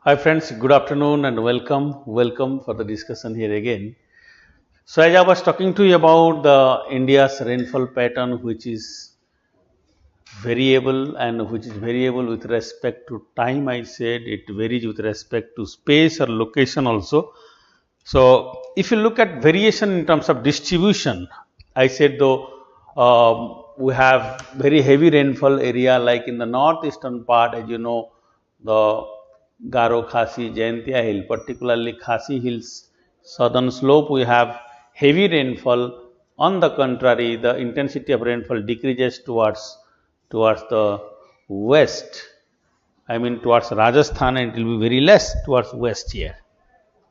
Hi friends, good afternoon and welcome for the discussion here again. So as I was talking to you about the India's rainfall pattern, which is variable and which is variable with respect to time, I said it varies with respect to space or location also. So if you look at variation in terms of distribution, I said though we have very heavy rainfall area like in the northeastern part, as you know, the Garo Khasi Jaintia Hill, particularly Khasi Hills southern slope, we have heavy rainfall. On the contrary, the intensity of rainfall decreases towards the west. I mean towards Rajasthan, and it will be very less towards west here.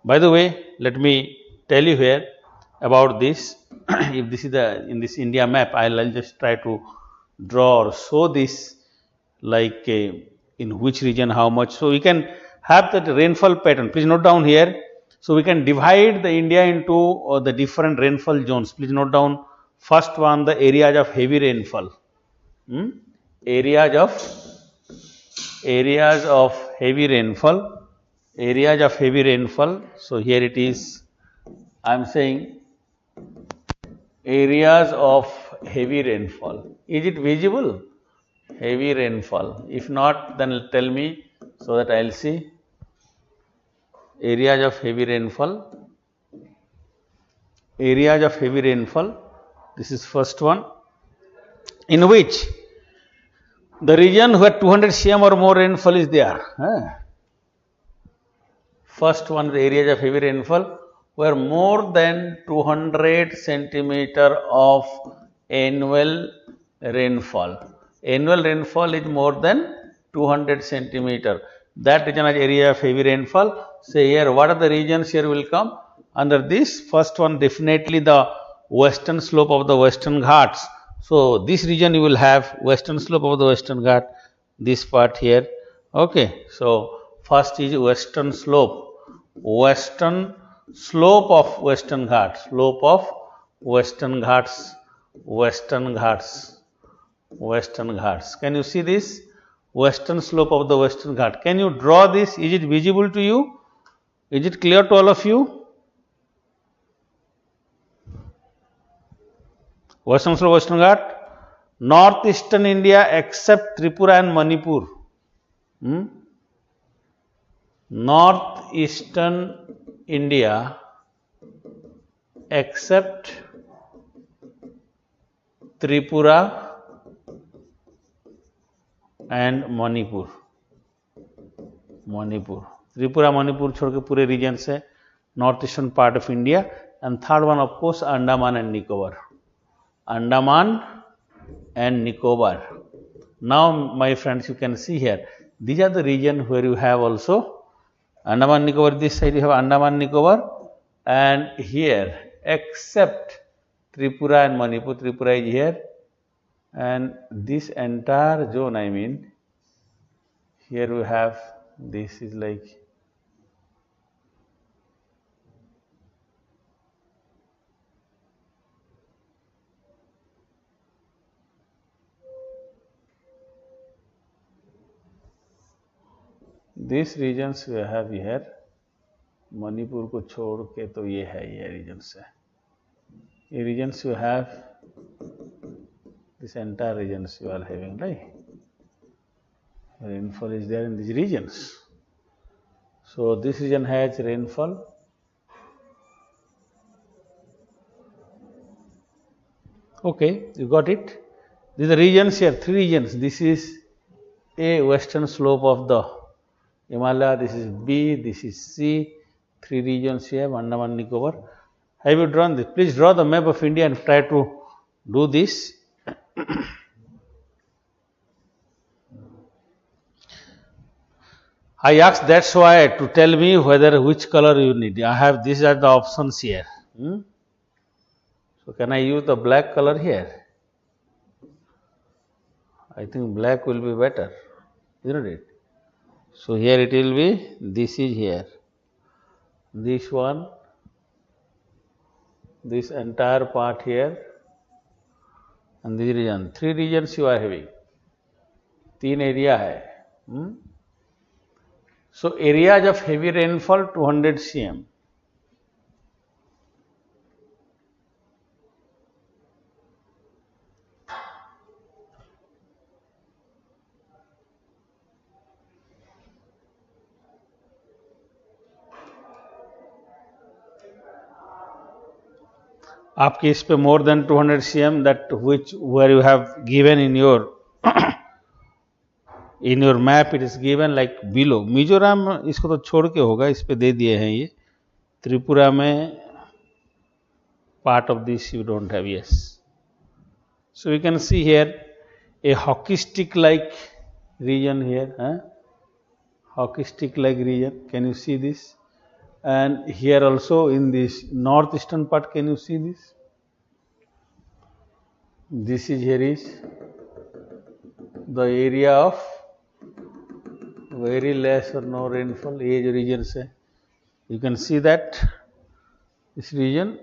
By the way, let me tell you here about this. If this is the in this India map, I'll just try to draw or show this like in which region how much. So we can have that rainfall pattern. Please note down here. So we can divide the India into the different rainfall zones. Please note down first one, the areas of heavy rainfall. Hmm? Areas of areas of heavy rainfall, areas of heavy rainfall. So here it is, I am saying areas of heavy rainfall. Is it visible? Heavy rainfall. If not, then tell me so that I will see. Areas of heavy rainfall, areas of heavy rainfall. This is first one, in which the region where 200 cm or more rainfall is there. First one, the areas of heavy rainfall where more than 200 centimeter of annual rainfall. Annual rainfall is more than 200 centimeter. That region has area of heavy rainfall. Say here, what are the regions here will come under this? First one, definitely the western slope of the Western Ghats. So this region you will have western slope of the Western Ghat, this part here. Okay, so first is western slope of Western Ghats, slope of Western Ghats, Western Ghats, Western Ghats. Can you see this? Western slope of the Western Ghat. Can you draw this? Is it visible to you? Is it clear to all of you? Western slope, Western Ghat, northeastern India except Tripura and Manipur. Northeastern India except Tripura and Manipur. Tripura, Manipur छोड़ के पूरे region से northeastern part of India, and third one of course Andaman and Nicobar. Andaman and Nicobar. Now my friends, you can see here, these are the region where you have also Andaman Nicobar. This side you have Andaman Nicobar, and here except Tripura and Manipur. Tripura is here, and this entire zone, I mean, here we have, this is like these regions we have here. Manipur को छोड़ के तो ये है, ये regions है. ये regions you have, this entire regions you are having, right? Rainfall is there in these regions. So this region has rainfall. Okay, you got it. These are regions here, three regions. This is A, western slope of the Himalaya. This is B, this is C. Three regions here, Andaman Nicobar. Have you drawn this? Please draw the map of India and try to do this. I asked that's why to tell me whether which color you need. I have these are the options here. So can I use the black color here? I think black will be better, isn't it? So here it will be, this is here. This one, this entire part here, and this region. Three regions you are having. तीन area है. So areas of heavy rainfall 200 cm. आपके इस पे more than 200 cm, that which where you have given in your map, it is given like below. Mizoram इसको तो छोड़ के होगा, इस पे दे दिए हैं ये. त्रिपुरा में part of this you don't have. Yes. So we can see here a hockey stick like region here. Hockey stick like region. Can you see this? And here also in this northeastern part, can you see this? This is here is the area of very less or no rainfall. ये जो region से, you can see that this region.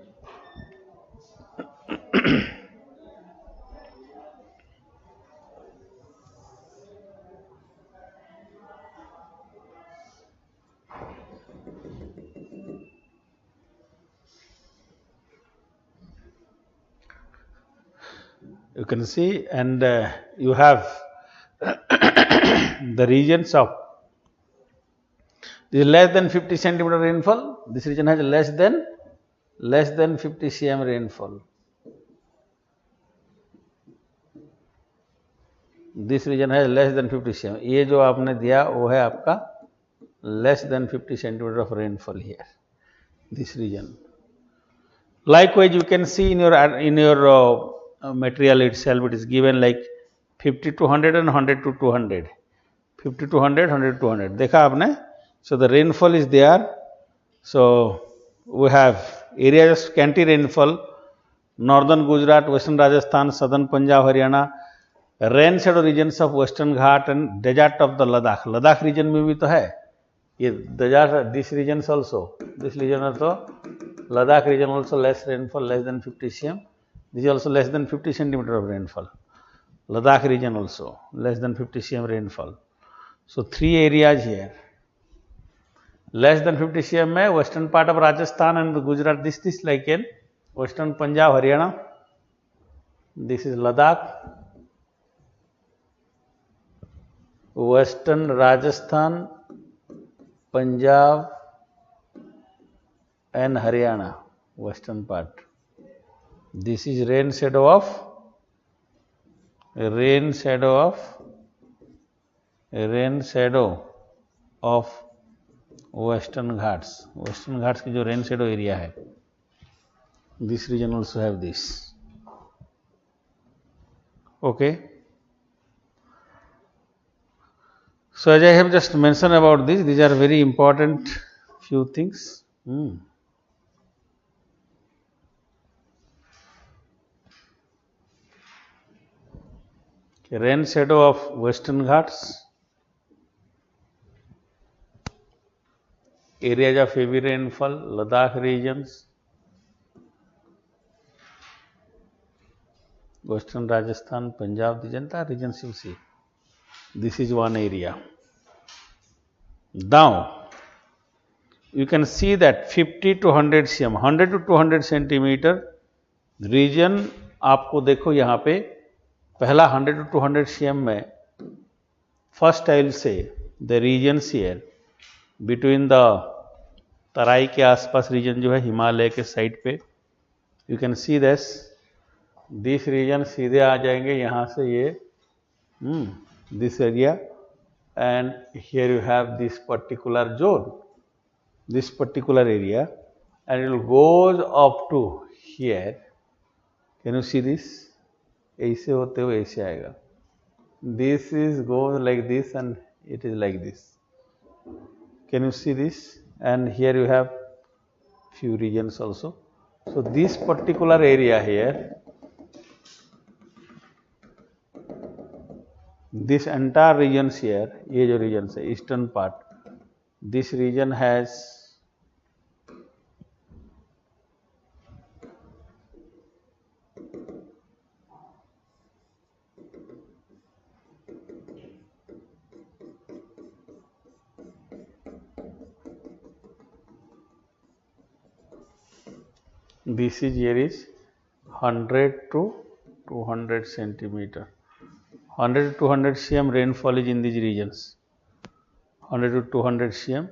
You can see, and you have the regions of this less than 50 centimeter rainfall. This region has less than 50 cm rainfall. This region has less than 50 cm. ये जो आपने दिया वो है आपका less than 50 centimeter of rainfall here. This region. Likewise, you can see in your material itself, it is given like 50 to 100 and 100 to 200. 50 to 100, 100 to 100. देखा आपने? So the rainfall is there. So we have areas of scanty rainfall, northern Gujarat, western Rajasthan, southern Punjab, Haryana, rain shadow regions of western Ghat and desert of the Ladakh. Ladakh region में भी तो है. ये desert, this regions also. This region also, Ladakh region also less rainfall, less than 50 cm. This is also less than 50 centimeter of rainfall. Ladakh region also less than 50 cm rainfall. So three areas here. Less than 50 cm में western part of Rajasthan and Gujarat. This like in western Punjab, Haryana. This is Ladakh. Western Rajasthan, Punjab and Haryana, western part. This is rain shadow of Western Ghats. Western Ghats की जो rain shadow area है, this region also have this. Okay. So as I have just mentioned about this, these are very important few things. Rain shadow of Western Ghats, areas of heavy rainfall, Ladakh regions, Western Rajasthan, Punjab, the entire regions you see. This is one area. Now, you can see that 50 to 100 cm, 100 to 200 centimeter region आपको देखो यहाँ पे पहला 100 to 200 cm में first I will say the regions here between the तराई के आसपास reason जो है हिमालय के साइड पे, you can see this region सीधे आ जाएंगे यहाँ से ये this area, and here you have this particular zone, this particular area, and it will goes up to here. Can you see this? ऐसे होते हुए ऐसे आएगा. This is goes like this and it is like this. Can you see this? And here you have few regions also. So this particular area here, this entire regions here, ये जो regions है, eastern part, this region has This is here is 100 to 200 centimeter. 100 to 200 cm rainfall is in these regions. 100 to 200 cm.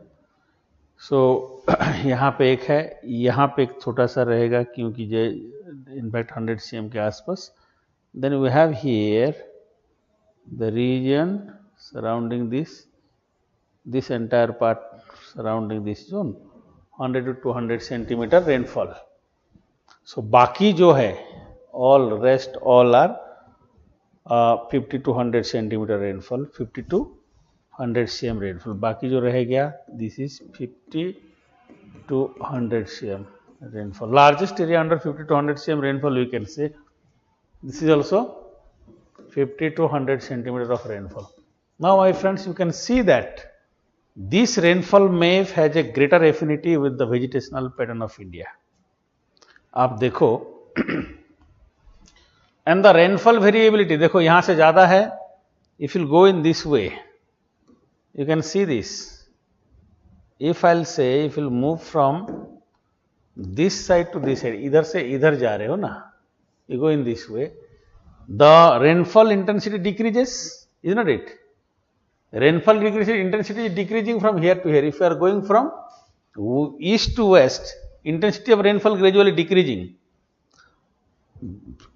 So यहाँ पे एक है, यहाँ पे एक छोटा सा रहेगा क्योंकि ये इनफैक्ट 100 cm के आसपास. Then we have here the region surrounding this entire part surrounding this zone, 100 to 200 centimeter rainfall. So बाकी जो है all rest all are 50 to 100 centimeter rainfall, 50 to 100 cm rainfall. बाकी जो रह गया this is 50 to 100 cm rainfall. Largest area under 50 to 100 cm rainfall we can say. This is also 50 to 100 centimeter of rainfall. Now my friends, you can see that this rainfall map has a greater affinity with the vegetational pattern of India. आप देखो and the rainfall variability, देखो यहाँ से ज़्यादा है. If you go in this way, you can see this. If I'll say, if you'll move from this side to this side, इधर से इधर जा रहे हो ना, you go in this way, the rainfall intensity decreases, is not it? Rainfall intensity is decreasing from here to here. If you are going from east to west, intensity of rainfall gradually decreasing.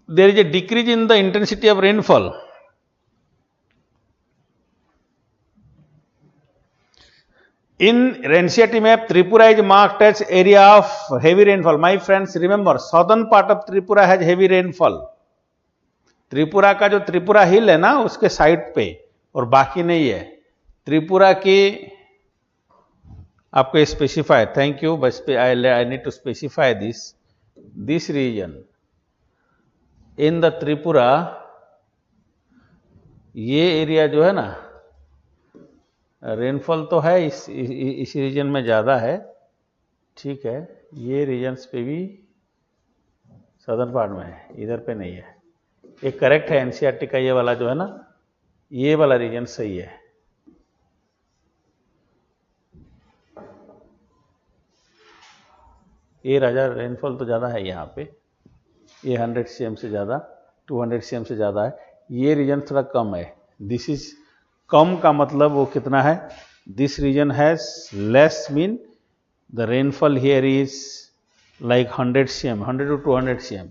There is a decrease in the intensity of rainfall. In NCERT map, Tripura is marked as area of heavy rainfall. My friends, remember, southern part of Tripura has heavy rainfall. Tripura का जो त्रिपुरा हिल है ना उसके side पे, और बाकी नहीं है. त्रिपुरा की आपको स्पेसिफाई, थैंक यू, बस पे I need to specify this region in the Tripura. ये एरिया जो है ना, रेनफॉल तो है इस रीजन में ज़्यादा है, ठीक है. ये रीजन्स पे भी सदर्न पार्ट में है, इधर पे नहीं है. ये करेक्ट है एनसीईआरटी का, ये वाला जो है ना, ये वाला रीजन सही है. ये राजा रेनफॉल तो ज़्यादा है यहाँ पे, ये 100 cm से ज़्यादा, 200 cm से ज़्यादा है. ये रीजन थोड़ा कम है. दिस इज कम का मतलब वो कितना है, this region has less mean the rainfall here is like 100 cm, 100 to 200 cm.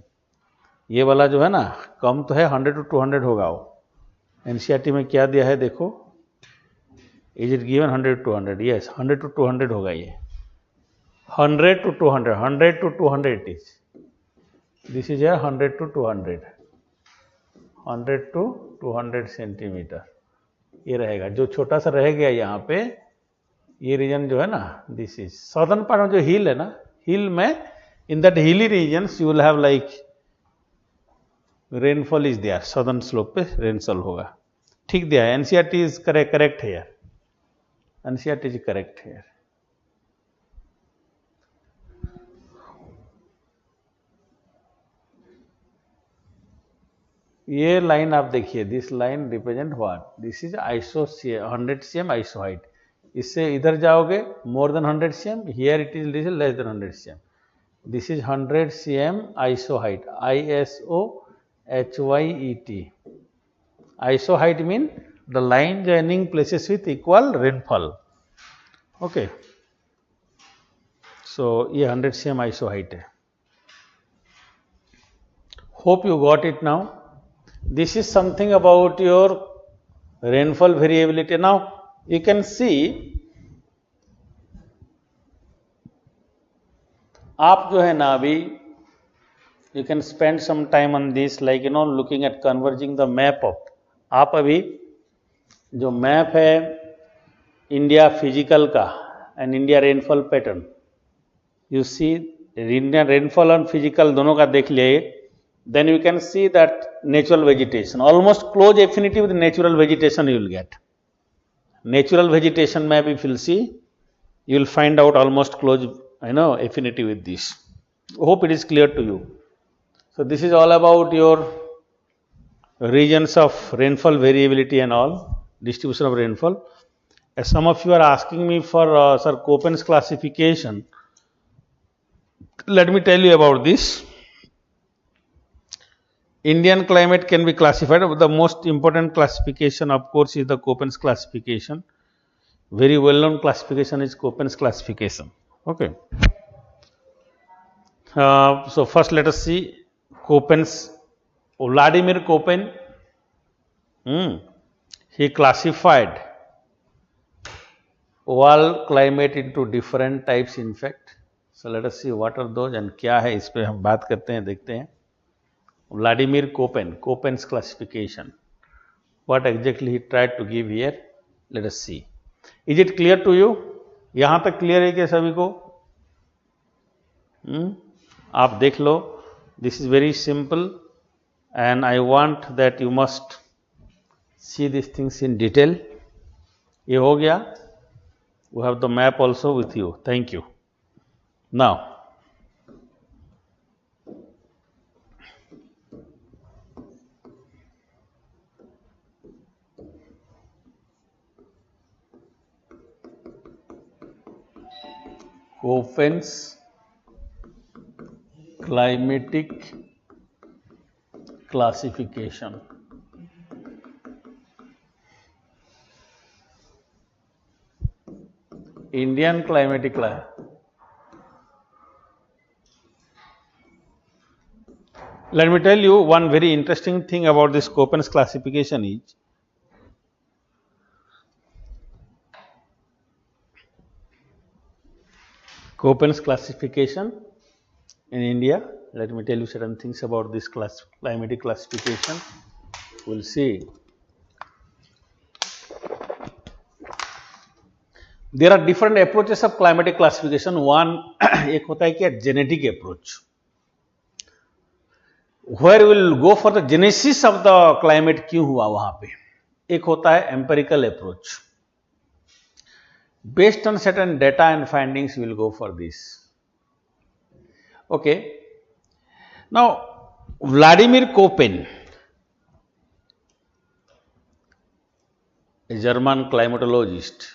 ये वाला जो है ना कम तो है, 100 to 200 होगा. वो एनसीईआरटी में क्या दिया है देखो, is it given 100 to 200, yes 100 to 200 होगा. ये 100 to 200, 100 to 200 it is. This is a 100 to 200, 100 to 200 centimetre ये रहेगा. जो छोटा सा रह गया यहाँ पे, ये रीजन जो है ना, दिस इज सदर्न पार्ट में जो हिल है ना, हिल में in that hilly regions you will have like rainfall is there, southern slope पे रेनफॉल होगा. ठीक दिया है. एनसीईआरटी इज करेक्ट है यार, एनसीईआरटी इज करेक्ट है यार. ये लाइन आप देखिए, this line represent what, this is iso 100 cm isohyet. इससे इधर जाओगे more than 100 cm, here it is less than 100 cm. This is 100 cm isohyet, ISOHYET. Isohyet mean the line joining places with equal rainfall. Okay, so ये 100 cm isohyet है. Hope you got it now. This is something about your rainfall variability. Now you can see, आप जो है ना अभी you can spend some time on this, like looking at converging the map of. आप अभी जो map है India physical का and India rainfall pattern, you see India rainfall और फिजिकल दोनों का देख लिए. Then you can see that natural vegetation, almost close affinity with natural vegetation you will get. Natural vegetation map if you will see, you will find out almost close affinity with this. Hope it is clear to you. So this is all about your regions of rainfall variability and all, distribution of rainfall. As some of you are asking me for Sir Köppen's classification, let me tell you about this. Indian climate can be classified. The most important classification, of course, is the Köppen's classification. Very well-known classification is Köppen's classification. Okay. So first, let us see Köppen's. Vladimir Köppen. He classified world climate into different types. In fact, so let us see what are those and क्या है इस पे हम बात करते हैं देखते हैं. Vladimir Köppen, Köppen's classification. What exactly he tried to give here? Let us see. Is it clear to you? यहाँ तक clear है क्या सभी को? आप देख लो. This is very simple, and I want that you must see these things in detail. ये हो गया. We have the map also with you. Thank you. Now, Köppen's climatic classification. Indian climatic class. Let me tell you one very interesting thing about this Köppen's classification is Köppen's classification in India. Let me tell you certain things about this climatic classification. We'll see. There are different approaches of climatic classification. One एक होता है क्या genetic approach, where we will go for the genesis of the climate, क्यों हुआ वहां पे. एक होता है empirical approach. Based on certain data and findings, we will go for this. Okay. Now, Vladimir Köppen, a German climatologist.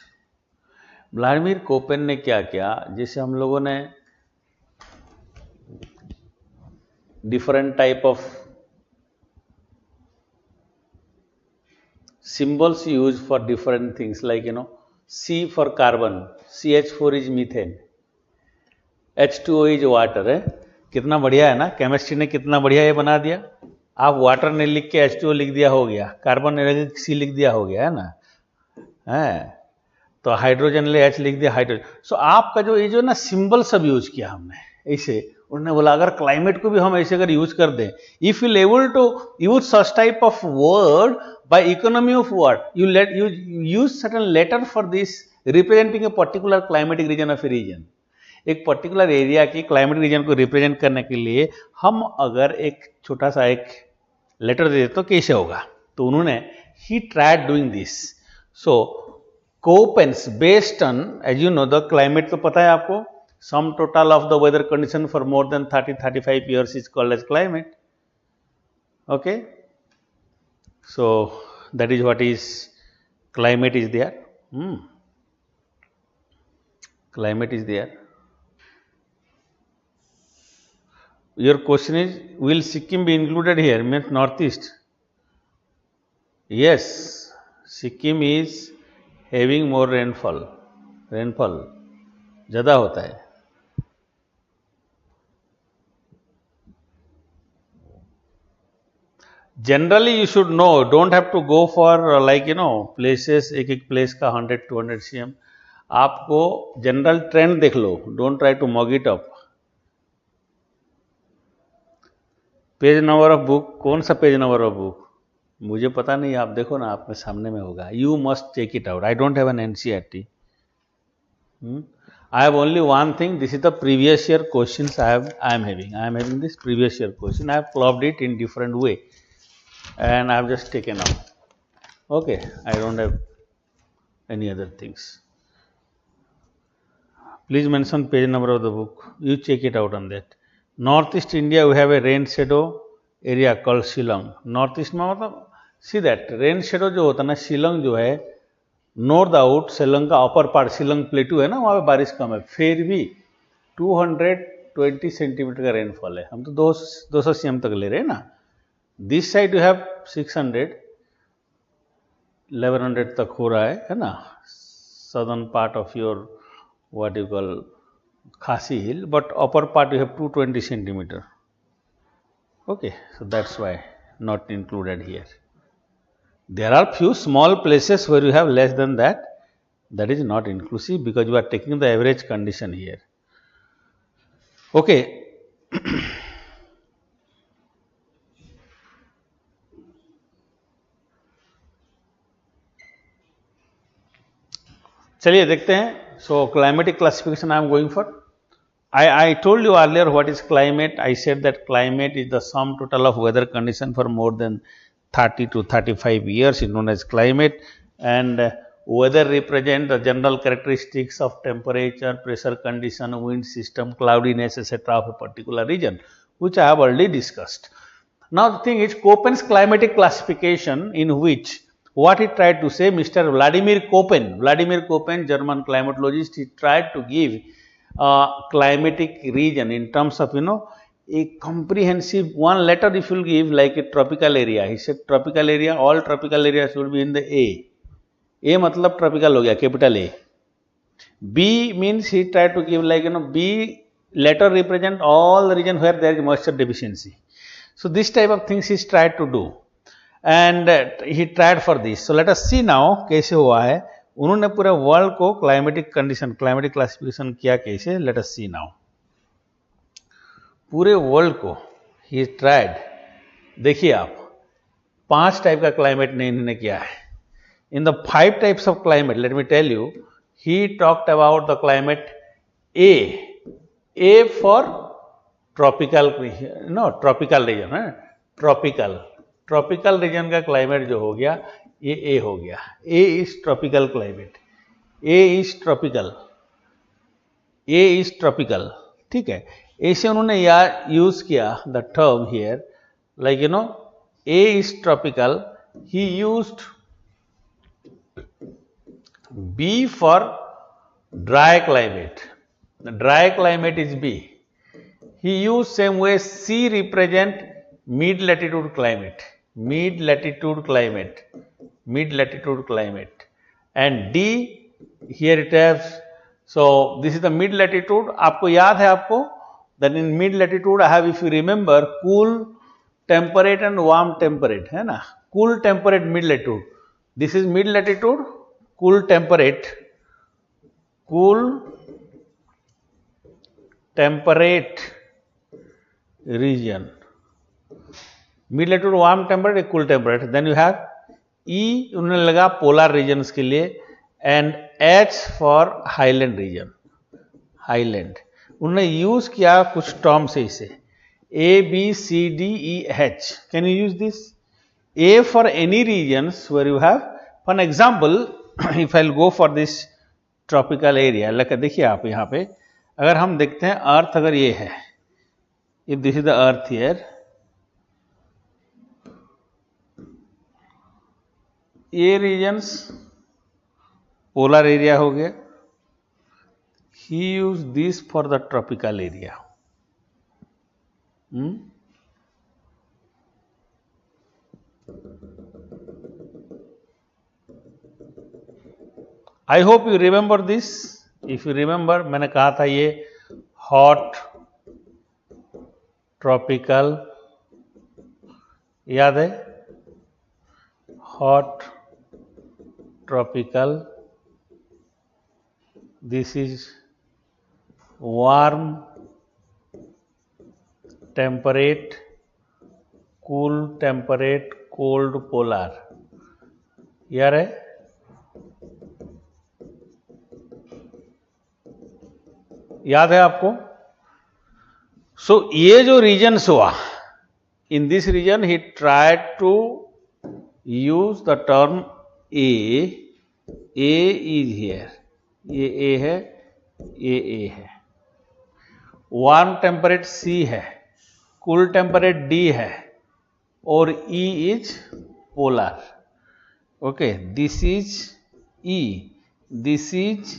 Vladimir Koppen ने क्या किया, जैसे हम लोगों ने different type of symbols used for different things, like C for carbon, CH4 is methane, H2O is water है. कितना बढ़िया है ना, केमिस्ट्री ने कितना बढ़िया ये बना दिया. आप वाटर ने लिख के H2O लिख दिया हो गया, कार्बन ने लिख के C लिख दिया हो गया है ना, है तो हाइड्रोजन ले H लिख दिया हाइड्रोजन. सो आपका जो ये जो ना सिंबल सब यूज किया हमने ऐसे, उन्होंने बोला अगर क्लाइमेट को भी हम ऐसे अगर यूज कर दें, if you able to use such type of word by economy of word, you use certain letter for this representing a particular climatic region of a region. एक पर्टिकुलर एरिया की climatic region को represent करने के लिए हम अगर एक छोटा सा एक लेटर दे दें तो कैसे होगा. तो उन्होंने he tried doing this. So Köppen's, based on, as you know, the climate तो पता है आपको, sum total of the weather condition for more than 30-35 years is called as climate. Okay, so that is what is climate is there. Climate is there. Your question is, will Sikkim be included here? Means northeast. Yes, Sikkim is having more rainfall ज़्यादा होता है. Generally you should know, don't have to go for like places, एक place का 100-200 cm. आपको general trend देख लो, don't try to mug it up. Page number of book, कौन सा पेज नंबर ऑफ बुक मुझे पता नहीं, आप देखो ना, आपके सामने में होगा. You must check it out. I don't have an NCERT. I have only one thing. This is the previous year questions I am having this previous year question. I have clubbed it in different way and I have just taken out. Okay, I don't have any other things. Please mention page number of the book. You check it out on that. Northeast India, we have a rain shadow area called Shillong. Northeast में मतलब see that rain shadow जो होता है ना, शिलोंग जो है north out, Shillong का upper part, Shillong प्लेटू है ना, वहाँ पे बारिश कम है. फिर भी 200 20 सेंटीमीटर का रेनफॉल है, हम तो 200 cm तक ले रहे हैं ना. दिस साइड यू हैव 600, 1100 तक हो रहा है ना, southern part of your what you call Khasi hill, but upper part you have 220 centimeter. Okay, so that's why not included here. There are few small places where you have less than that, that is not inclusive because you are taking the average condition here. Okay. चलिए देखते हैं. So climatic classification I am going for. I told you earlier what is climate. I said that climate is the sum total of weather condition for more than 30 to 35 years is known as climate, and weather represent the general characteristics of temperature, pressure condition, wind system, cloudiness, etc. of a particular region, which I have already discussed. Now the thing is Köppen's climatic classification, in which what he tried to say, Mr. Vladimir Köppen, German climatologist, he tried to give climatic region in terms of a comprehensive one letter. If you will give like a tropical area, he said tropical area, all tropical areas should be in the A. A मतलब tropical हो गया, capital A. B means he tried to give like B letter represent all the region where there is moisture deficiency. So this type of things he tried to do, and he tried for this. So let us see now कैसे हुआ है. उन्होंने पूरे world को climatic condition, climatic classification किया कैसे. Late us see now. पूरे world को ही ट्राइड. देखिए आप 5 टाइप का क्लाइमेट ने इन्होंने किया है. In the 5 types of climate, let me tell you, he talked about the climate A for tropical, tropical region है. ट्रॉपिकल रीजन का क्लाइमेट जो हो गया ये ए हो गया. A is tropical climate. A is tropical. ठीक है. ऐसे उन्होंने यूज किया the term here like A is tropical. He used B for dry climate. Dry climate is B. He use same way C represent mid latitude climate, and D here it has. So this is the mid latitude. आपको याद है आपको that in mid latitude I have, if you remember, cool temperate and warm temperate है ना. cool temperate mid latitude. This is mid latitude, cool temperate region. Mid latitude warm temperate, cool temperate. Then you have E उन्होंने लगा polar regions के लिए, and H for highland region. Highland उन्होंने use किया कुछ term से इसे A B C D E H. Can you use this A for any regions where you have. For example if I will go for this tropical area, like देखिए आप यहाँ पे अगर हम देखते हैं अर्थ अगर ये है, if this is the earth here, ये रीजन्स पोलर एरिया हो गया. He use this for the tropical area. I hope you remember this. If you remember, मैंने कहा था ये हॉट ट्रॉपिकल, याद है, hot tropical. This is warm temperate, cool temperate, cold polar. यार है. याद है आपको. सो ये जो रीजन्स हुआ, in this region he tried to use the term A is here. ये A है, ये A है. वार्म टेम्परेट C है, कूल टेम्परेट D है, और E is polar. Okay, this is E, this is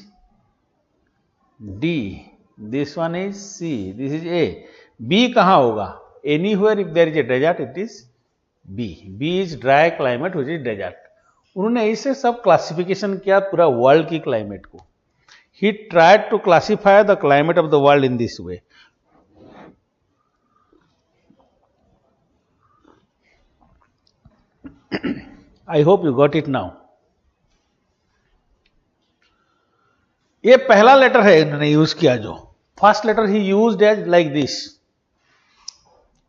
D, this one is C, this is A. B कहां होगा? Anywhere if there is a desert it is B. B is dry climate which is desert. उन्होंने ऐसे सब classification किया पूरा world की climate को। He tried to classify the climate of the world in this way. I hope you got it now. ये पहला letter है इन्होंने यूज किया, जो first letter he used as like this,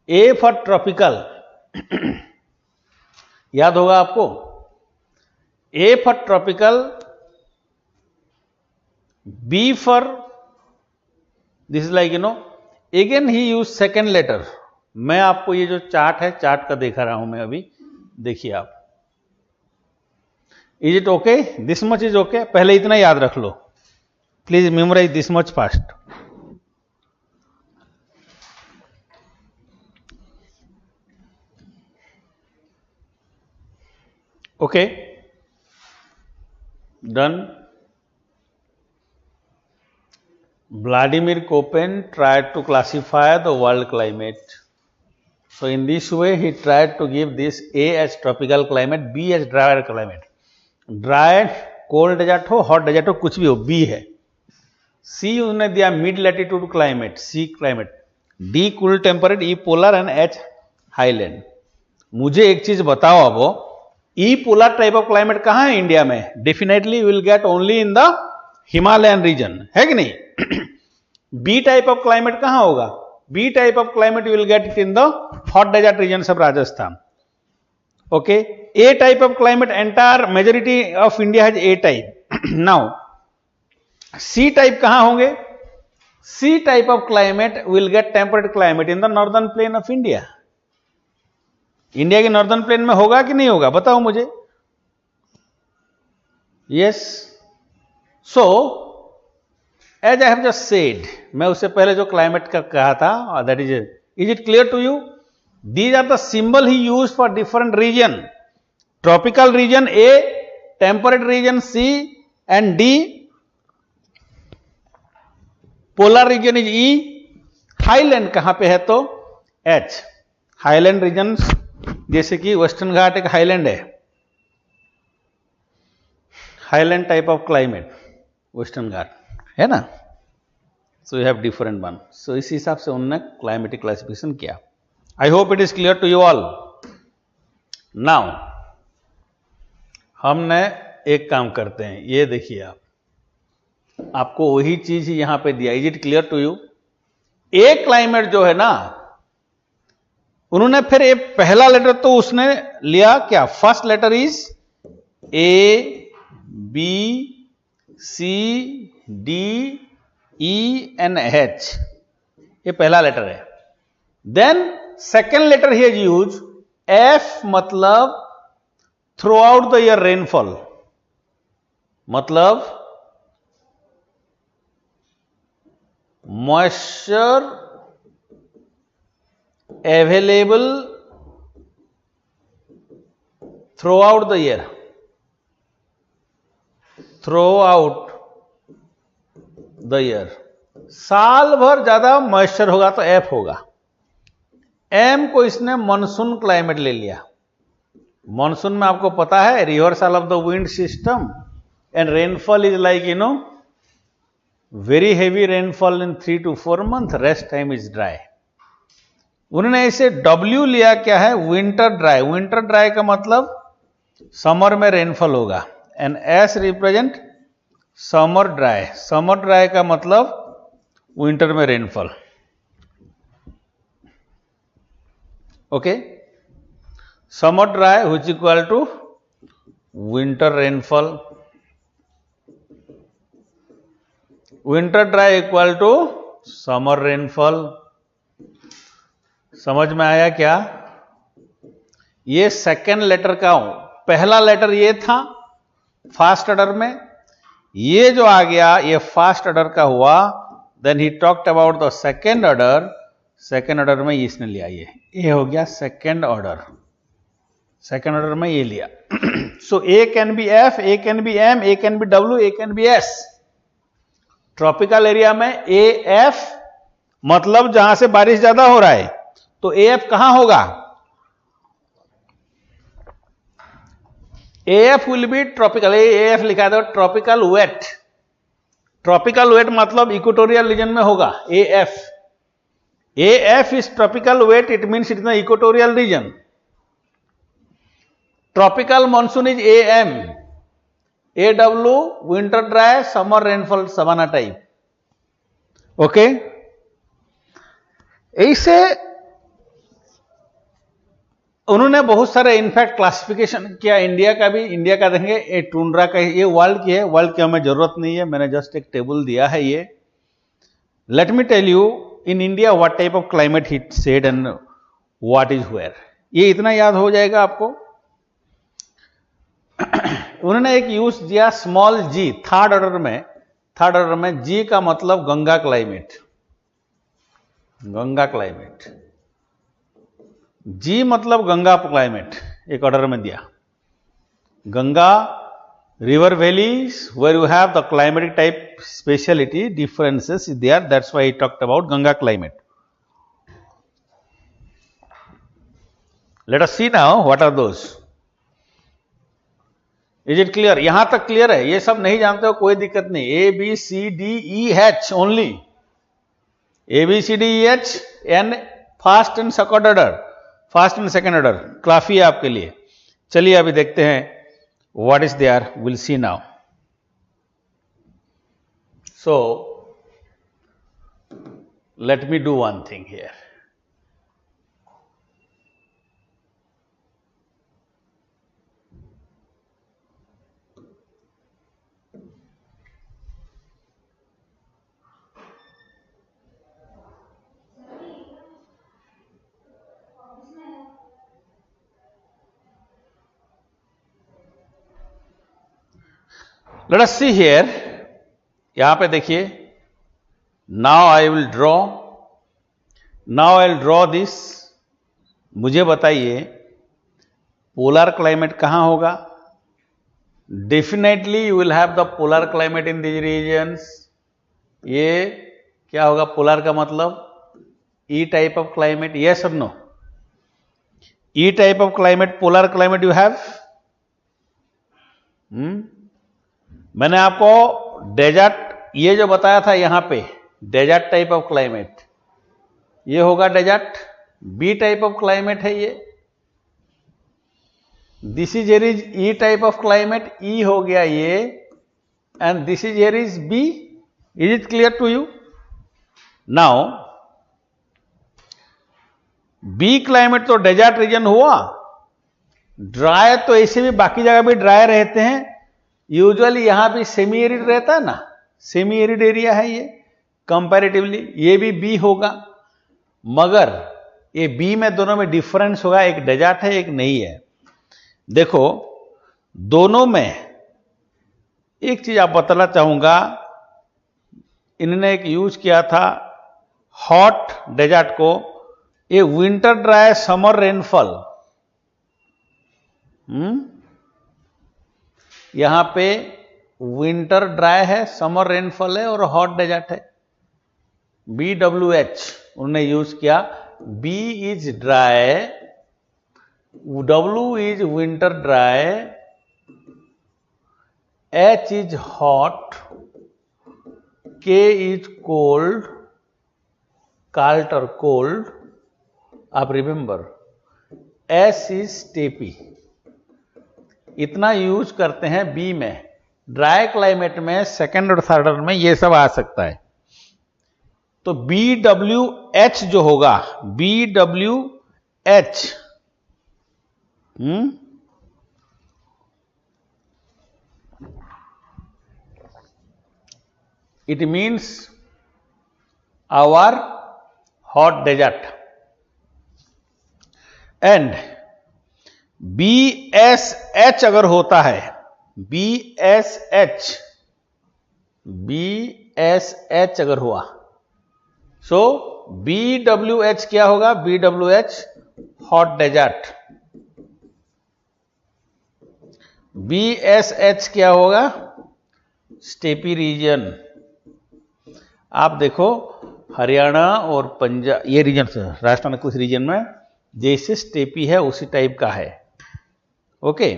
A for tropical. याद होगा आपको, A for tropical, B for this is like again he use second letter. मैं आपको ये जो चार्ट है, चार्ट का देखा रहा हूं मैं अभी, देखिए आप। Is it okay? This much is okay? पहले इतना याद रख लो, please memorise this much fast. Okay, done. Vladimir Köppen tried to classify the world climate. So in this way he tried to give this A as tropical climate, B as drier climate. Dry, cold desert हो, hot desert हो, कुछ भी हो, B है। C उन्होंने दिया mid latitude climate, C climate. D cool temperate, E polar and H highland. मुझे एक चीज बताओ अब, E polar type of climate कहां है इंडिया में? Definitely will get only in the Himalayan region, है कि नहीं? बी टाइप ऑफ क्लाइमेट कहां होगा? B type of climate you will get it in the hot desert region of Rajasthan. Okay, A type of climate, entire majority of India has A type. Now C type कहां होंगे? C type of climate will get temperate climate in the northern plain of India. India के northern plain में होगा कि नहीं होगा? बताओ मुझे। Yes, so as I have just said, मैं उससे पहले जो क्लाइमेट का कहा था, that is it clear to you? These are the symbol he use for different region. Tropical region A, temperate reason C and D, polar region is E, highland कहां पे है तो एच। हाईलैंड रीजन जैसे कि western घाट एक highland है, highland type of climate western Ghat है ना। So you have different one. So इस हिसाब से उन्होंने क्लाइमेटिक क्लासिफिकेशन किया। I hope it is clear to you all. Now हमने एक काम करते हैं, ये देखिए आप, आपको वही चीज ही यहां पे दिया। Is it clear to you? A climate जो है ना, उन्होंने फिर एक पहला लेटर तो उसने लिया क्या? First letter is A, B, C, D, E and H, ये पहला लेटर है। Then second letter he has use F, मतलब throughout the year rainfall, मतलब moisture available throughout the year, throughout the year, साल भर ज्यादा moisture होगा तो एफ होगा। एम को इसने मानसून क्लाइमेट ले लिया। मानसून में आपको पता है reversal of the wind system and rainfall is like very heavy rainfall in 3 to 4 months, rest time is dry. उन्होंने इसे डब्ल्यू लिया, क्या है? Winter dry. विंटर ड्राई का मतलब समर में रेनफॉल होगा, and S represent summer dry. Summer dry का मतलब विंटर में rainfall. Okay, summer dry which equal to winter rainfall, winter dry equal to summer rainfall. समझ में आया क्या? ये सेकेंड लेटर का, पहला लेटर ये था फास्ट ऑर्डर में, ये जो आ गया ये फास्ट ऑर्डर का हुआ। Then he talked about the second order. Second order में इसने लिया, ये हो गया सेकेंड ऑर्डर। सेकेंड ऑर्डर में ये लिया। So A can be F, A can be M, A can be W, A can be S. Tropical area में ए एफ मतलब जहां से बारिश ज्यादा हो रहा है, तो ए एफ कहां होगा? A F will be tropical, A F लिखा है ट्रॉपिकल वेट। ट्रॉपिकल वेट मतलब इक्वेटोरियल रीजन में होगा A F. A F is tropical wet, it means it is equatorial region. Tropical monsoon is A M, A W winter dry summer rainfall savanna type. Okay, ऐसे उन्होंने बहुत सारे in fact classification किया India का भी। India का देखेंगे ये टुंड्रा का, ये वर्ल्ड की है, वर्ल्ड की हमें जरूरत नहीं है, मैंने जस्ट एक टेबल दिया है ये। Let me tell you in India what type of climate hit said and what is where, ये इतना याद हो जाएगा आपको। उन्होंने एक यूज दिया स्मॉल जी, थर्ड ऑर्डर में जी का मतलब Ganga climate, Ganga climate, G मतलब गंगा क्लाइमेट एक ऑर्डर में दिया। Ganga river valleys where you have the climatic type speciality differences is there, that's why I talked about Ganga climate. Let us see now what are those. Is it clear? यहां तक clear है? ये सब नहीं जानते हो कोई दिक्कत नहीं। A B C D E H only, A B C D E H and first and second order, first and second order काफी है आपके लिए। चलिए अभी देखते हैं what is there, will see now. So let me do one thing here. Let us see here, यहां पे देखिए, now I will draw this. मुझे बताइए पोलर क्लाइमेट कहां होगा? Definitely you will have the polar climate in these regions. ये क्या होगा? पोलर का मतलब E type of climate, yes और no? E type of climate, polar climate you have. मैंने आपको डेजर्ट ये जो बताया था यहां पे, डेजर्ट टाइप ऑफ क्लाइमेट, ये होगा desert. B type of climate है ये, this is here is E type of climate, E हो गया ये, and this is here is B. Is it clear to you? Now B climate तो desert region हुआ, dry तो ऐसे भी बाकी जगह भी ड्राई रहते हैं, यूजुअली यहां भी सेमी एरिड रहता है ना, सेमी एरिड एरिया है ये कंपैरेटिवली, ये भी बी होगा। मगर ये बी में दोनों में डिफरेंस होगा, एक डेजर्ट है एक नहीं है। देखो दोनों में एक चीज आप बताना चाहूंगा, इन्होंने एक यूज किया था हॉट डेजर्ट को, ये विंटर ड्राई समर रेनफॉल। यहां पे विंटर ड्राई है, समर रेनफॉल है और हॉट डेजर्ट है। BWH उन्होंने यूज किया। B is dry, W is winter dry, H is hot, K is cold, काल्ट और कोल्ड। आप रिमेंबर S इज स्टेपी। इतना यूज करते हैं बी में। ड्राई क्लाइमेट में सेकंड और थर्ड में ये सब आ सकता है। तो BWH जो होगा, BWH it means our hot desert, and BSH अगर होता है, BSH अगर हुआ, सो BWH क्या होगा? BWH hot desert. BSH क्या होगा? Steppe region. आप देखो हरियाणा और पंजाब ये रीजन राजस्थान के कुछ रीजन में जैसे स्टेपी है उसी टाइप का है। ओके,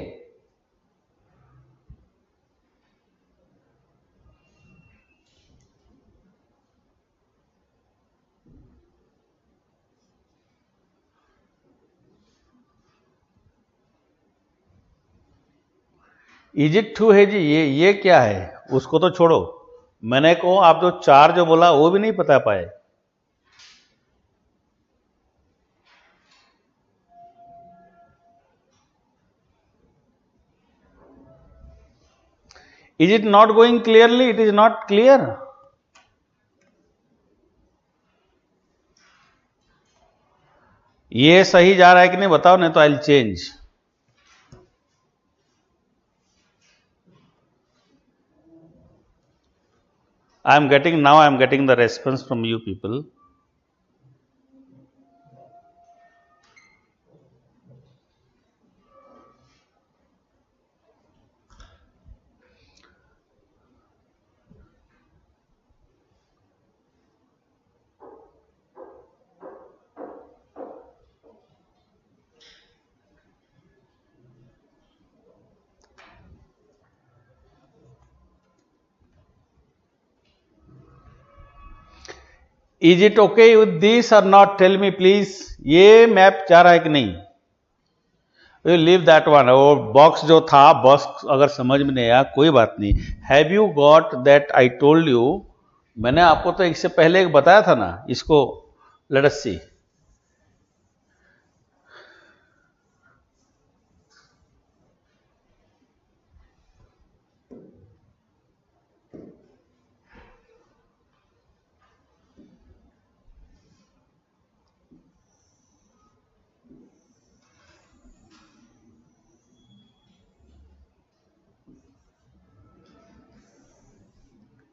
इज इट टू है जी, ये क्या है, उसको तो छोड़ो, मैंने को आप जो चार जो बोला वो भी नहीं बता पाए। Is it not going clearly, it is not clear. ये सही जा रहा है कि नहीं बताओ, नहीं तो I will change. I am getting the response from you people. Is it okay with this or not? Tell me please. ये मैप जा रहा है कि नहीं? We will leave that one. और बॉक्स जो था, बॉक्स अगर समझ में नहीं आया कोई बात नहीं। Have you got that I told you? मैंने आपको तो इससे पहले एक बताया था ना, इसको let us see.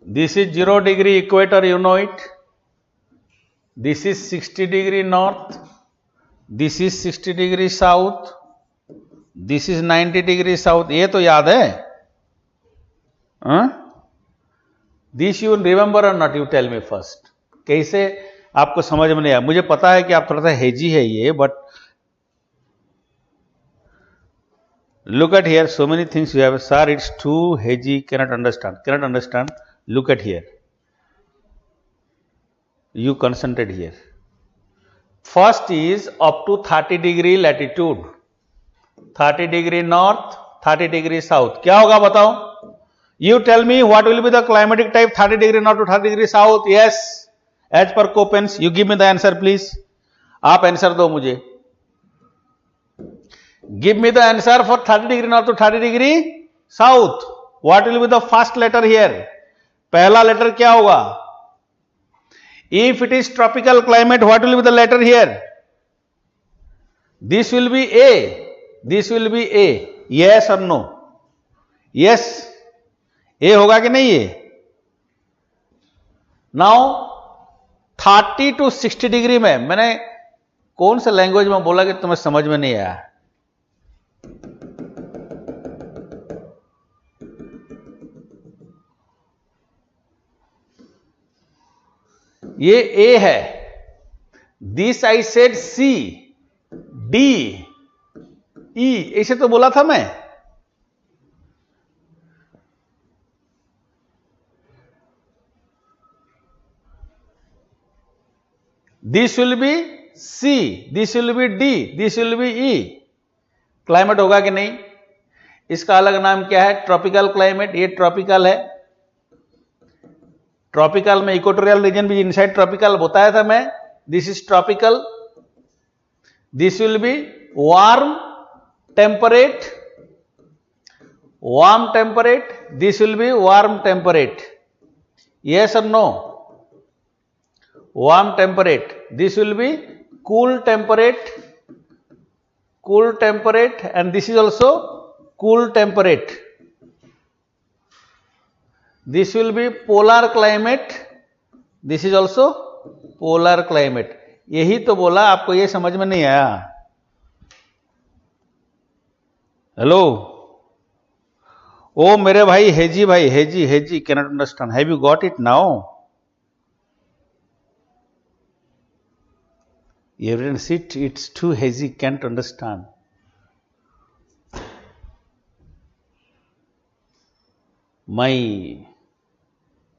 This is 0 degree equator, you know it. This is 60 degree north. This is 60 degree south. This is 90 degree south. ये तो याद है? This you remember or not? You tell me first. कैसे आपको समझ में नहीं आया? मुझे पता है कि आप थोड़ा सा हेजी है ये, but look at here. So many things you have. Sir, it's too hazy. Cannot understand. Cannot understand. Look at here. You concentrate here. First is up to 30 degree latitude. 30 degree north, 30 degree south. क्या होगा बताओ? You tell me what will be the climatic type 30 degree north to 30 degree south. Yes, as per Coppens. You give me the answer please. आप answer दो मुझे. Give me the answer for 30 degree north to 30 degree south. What will be the first letter here? पहला letter क्या होगा? If it is tropical climate, what will be the letter here? This will be A. This will be A. Yes or no? Yes. A होगा कि नहीं ये? Now 30 to 60 degree में मैंने कौन सा लैंग्वेज में बोला कि तुम्हें समझ में नहीं आया? ये A है. This I said C, D, E. ऐसे तो बोला था मैं. This will be C, this will be D, this will be E. Climate होगा कि नहीं? इसका अलग नाम क्या है? Tropical climate. ये ट्रॉपिकल है. ट्रॉपिकल में इक्वेटोरियल रीजन भी इनसाइड ट्रॉपिकल बताया था मैं. This is tropical. This will be warm temperate. Warm temperate. This will be warm temperate. Yes और no? Warm temperate. This will be cool temperate. Cool temperate and this is also cool temperate. This will be polar climate. This is also polar climate. यही तो बोला, आपको ये समझ में नहीं आया? हेलो, ओ मेरे भाई हेजी, भाई hazy, hazy cannot understand. Have you got it now? Everyone sit, it's too hazy, can't understand. My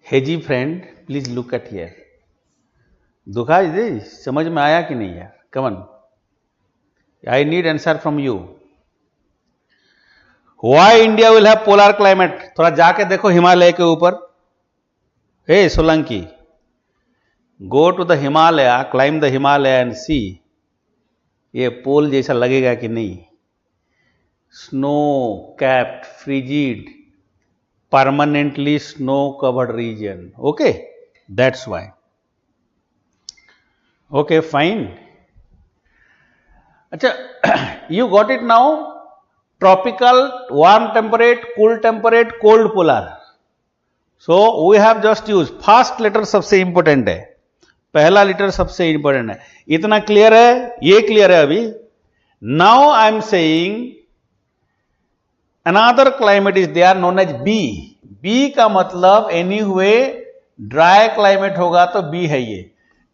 hazy friend, please look at here. दुखा दे, समझ में आया कि नहीं यार? Come on. I need answer from you. Why India will have polar climate? थोड़ा जाके देखो हिमालय के ऊपर. Hey Solanki, go to the Himalaya, climb the Himalaya and see. ये पोल जैसा लगेगा कि नहीं? Snow capped, frigid, permanently snow covered region. Okay, that's why. Okay, fine. Achha, you got it now? Tropical, warm temperate, cool temperate, cold polar. So we have just used first letter सबसे important है, पहला letter सबसे important है. इतना clear है, ये clear है अभी. Now I am saying another climate is there known as B. B का मतलब anyway dry climate होगा तो B है ये.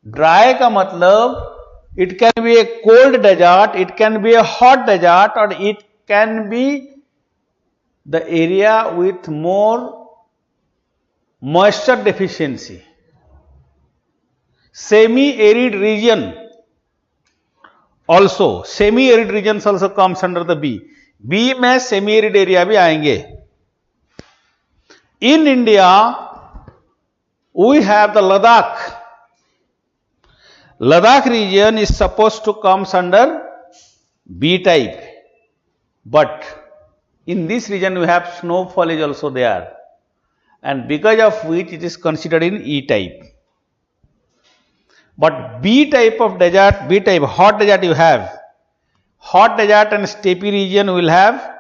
Dry का मतलब it can be a cold desert, it can be a hot desert, or it can be the area with more moisture deficiency. Semi-arid region also, semi-arid regions also comes under the B. B में semi-arid area भी आएंगे. In India, we have the Ladakh. Ladakh region is supposed to come under B type, but in this region we have snowfall is also there, and because of which it is considered in E type. But B type of desert, B type hot desert you have, hot desert and steppe region will have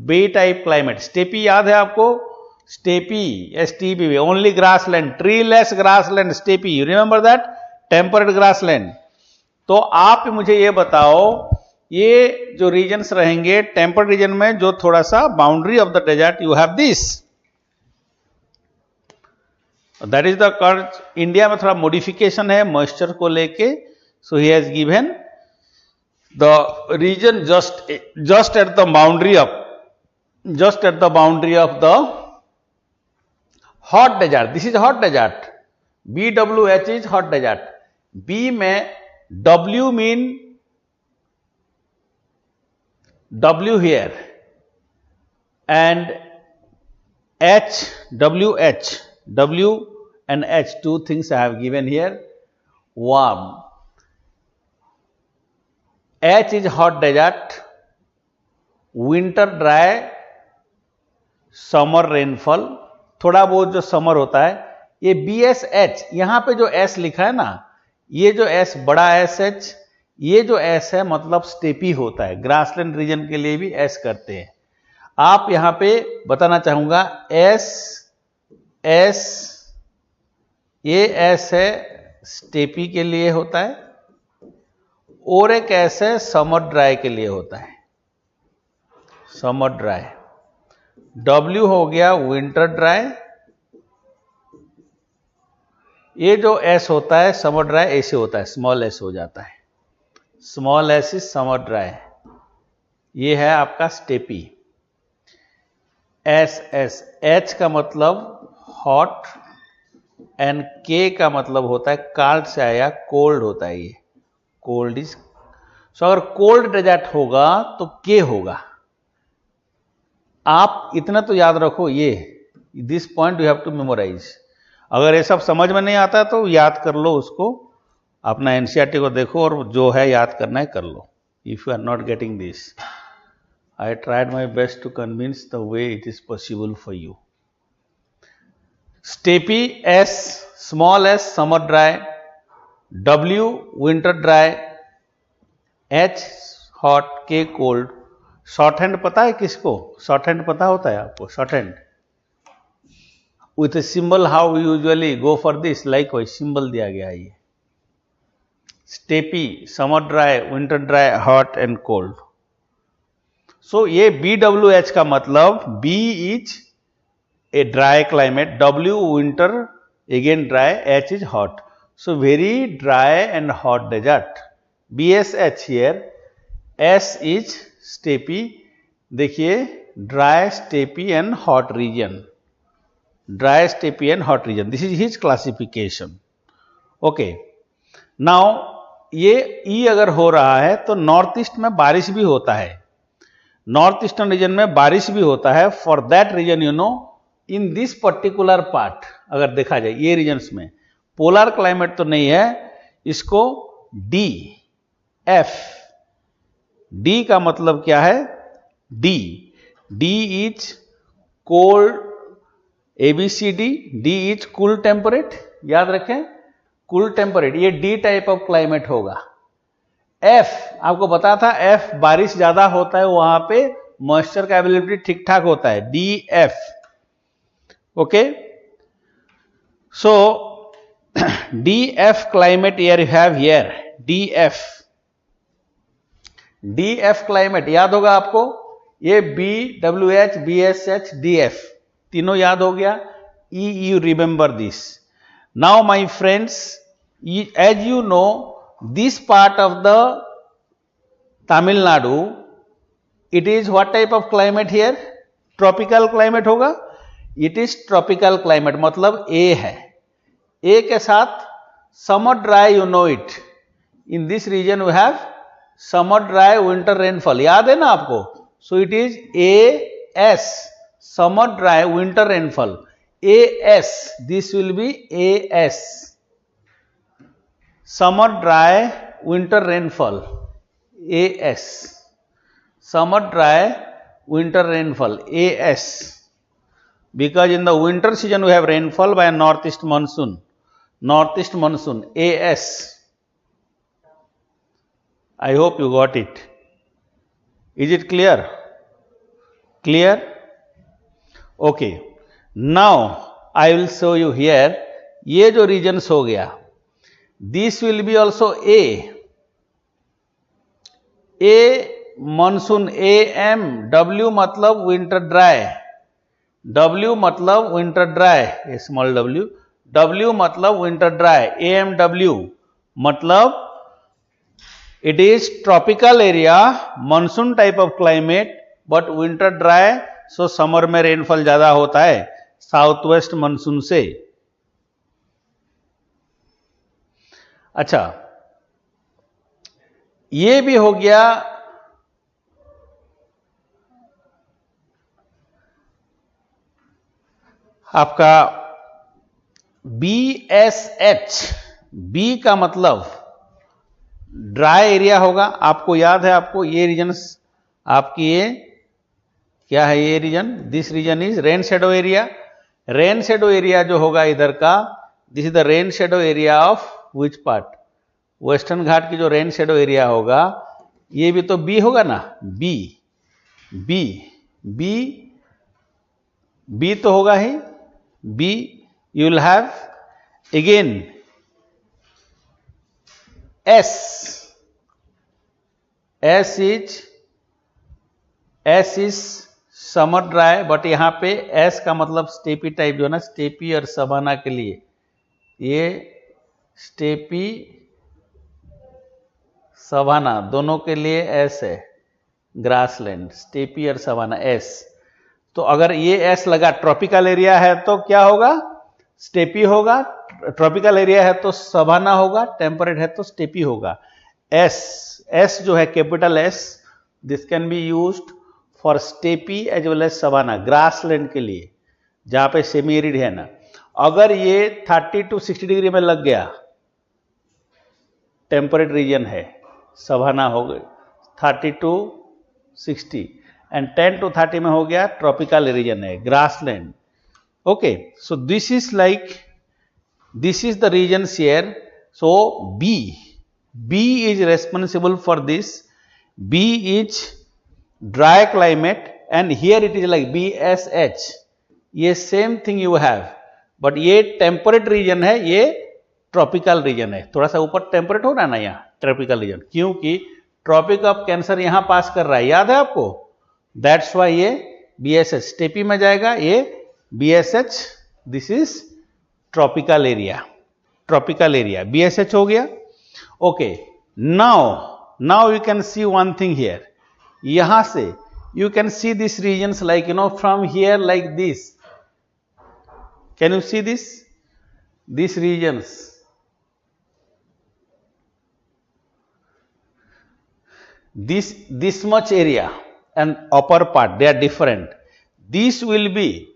B type climate. Steppe याद है आपको? Steppe, STP, only grassland, treeless grassland, steppe. You remember that? Temperate grassland. तो आप मुझे ये बताओ, ये जो regions रहेंगे temperate region में, जो थोड़ा सा boundary of the desert, you have this. That is the curve. India में थोड़ा modification है moisture को लेके. So he has given the region just at the boundary of the hot desert. This is hot desert. BWH is hot desert. B में W mean W here, and H, WH, W and H, two things I have given here. Warm. H is hot desert, winter dry, summer rainfall. थोड़ा बहुत जो summer होता है, ये BSH, यहां पे जो S लिखा है ना, ये जो S बड़ा SH, ये जो S है मतलब स्टेपी होता है. ग्रासलैंड रीजन के लिए भी S करते हैं. आप यहां पे बताना चाहूंगा S, ये S है स्टेपी के लिए होता है, और एक S है समर ड्राई के लिए होता है. Summer dry. W हो गया विंटर ड्राई. ये जो S होता है समर ड्राई ऐसे होता है, स्मॉल s हो जाता है. Small s is summer dry. ये है आपका स्टेपी. S H का मतलब हॉट एंड K का मतलब होता है काल्ड से आया, कोल्ड होता है. ये कोल्ड इज. सो अगर कोल्ड डेजर्ट होगा तो K होगा. आप इतना तो याद रखो, ये this point you have to memorise. अगर ये सब समझ में नहीं आता तो याद कर लो उसको, अपना एनसीईआरटी को देखो और जो है याद करना है कर लो. If you are not getting this, I tried my best to convince the way it is possible for you. Steppe S, small s summer dry, W winter dry, H hot, K cold. Shorthand पता है किसको? Shorthand पता होता है आपको? Shorthand with a symbol, how usually go for this, likewise symbol दिया गया है. ये steppe, summer dry, winter dry, hot and cold. So ये BWH का मतलब B is a dry climate, W winter, again dry, H is hot. So very dry and hot desert. BSH here, S is steppy, देखिए dry, steppy and hot region, dry, steppy and hot region. This is his classification. Okay. Now ये E अगर हो रहा है तो north east में बारिश भी होता है, नॉर्थ ईस्टर्न रीजन में बारिश भी होता है. For that reason you know in this particular part अगर देखा जाए ये रीजन्स में पोलर क्लाइमेट तो नहीं है, इसको डी एफ, डी का मतलब क्या है, D, D is cold, ABCD, D is cool temperate, याद रखें कूल टेम्परेट, ये डी टाइप ऑफ क्लाइमेट होगा. एफ आपको पता था, एफ बारिश ज्यादा होता है वहां पे मॉइस्चर का अवेलेबिलिटी ठीक ठाक होता है, D F. Okay, so D F climate year you have here, D F, D F climate याद होगा आपको, ये BWH, BSH, DF तीनों याद हो गया. E you remember this. Now my friends, as you know, this part of the Tamil Nadu, it is what type of climate here? Tropical climate होगा. It is tropical climate, मतलब A है. A के साथ somewhat dry, you know it. In this region we have somewhat dry winter rainfall. याद है ना आपको? So it is AS, somewhat dry winter rainfall. AS, this will be AS, summer dry winter rainfall, AS, summer dry winter rainfall, AS, because in the winter season we have rainfall by northeast monsoon, AS. I hope you got it. Is it clear? Clear? Okay. Now I will show you here, ये जो regions हो गया, this will be also A monsoon, AM, W मतलब winter dry, W मतलब winter dry, a small w, W मतलब winter dry, AMW मतलब it is tropical area, monsoon type of climate but winter dry, so summer में rainfall ज्यादा होता है south west monsoon से. अच्छा, ये भी हो गया आपका BSH, B का मतलब ड्राई एरिया होगा. आपको याद है, आपको ये रीजन्स आपकी ये क्या है, ये region, this region is rain shadow area. Rain shadow area जो होगा इधर का, this is the rain shadow area of which part, western Ghat की जो रेन शेडो एरिया होगा, ये भी तो बी होगा ना, बी, बी, बी, बी तो होगा ही, B. You will have again S, S is summer dry, but यहां पे एस का मतलब स्टेपी टाइप जो है ना, स्टेपी और सवाना के लिए, ये स्टेपी सवाना दोनों के लिए एस है, ग्रासलैंड, स्टेपी और सवाना एस. तो अगर ये एस लगा, ट्रॉपिकल एरिया है तो क्या होगा, स्टेपी होगा, ट्रॉपिकल एरिया है तो सवाना होगा, टेम्परेट है तो स्टेपी होगा. एस, एस जो है capital S, this can be used for steppe as well as savanna, grassland के लिए जहां पे सेमी एरिड है ना. अगर ये 30 to 60 डिग्री में लग गया, टेम्परेट रीजन है, सवाना हो गई 30 to 60, एंड 10 to 30 में हो गया ट्रॉपिकल रीजन है, grassland. Okay, so this is like, this is the region share. So B is responsible for this, B is dry climate, and here it is like BSH, ये same thing you have, but ये temperate region है, ये tropical region है. थोड़ा सा ऊपर temperate हो रहा है ना यहाँ, ट्रॉपिकल रीजन, क्योंकि ट्रॉपिक ऑफ कैंसर यहां पास कर रहा है, याद है आपको, दैट्स वाई ये BSH स्टेपी में जाएगा, ये BSH, this is tropical area, tropical area, BSH हो गया. Okay, Now you can see one thing here. यहाँ से you can see these regions like from here like this. Can you see this? These regions. This much area and upper part, they are different. This will be,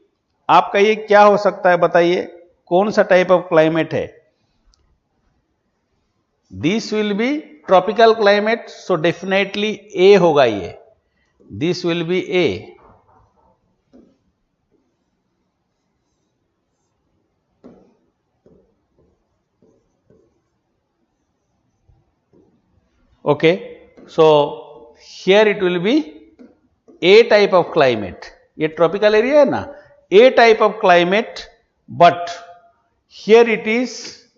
आपका ये क्या हो सकता है बताइए, कौन सा टाइप ऑफ क्लाइमेट है? This will be tropical climate, so definitely A होगा ये. This will be A. Okay, so here it will be A type of climate. ये tropical area है ना, A type of climate, but here it is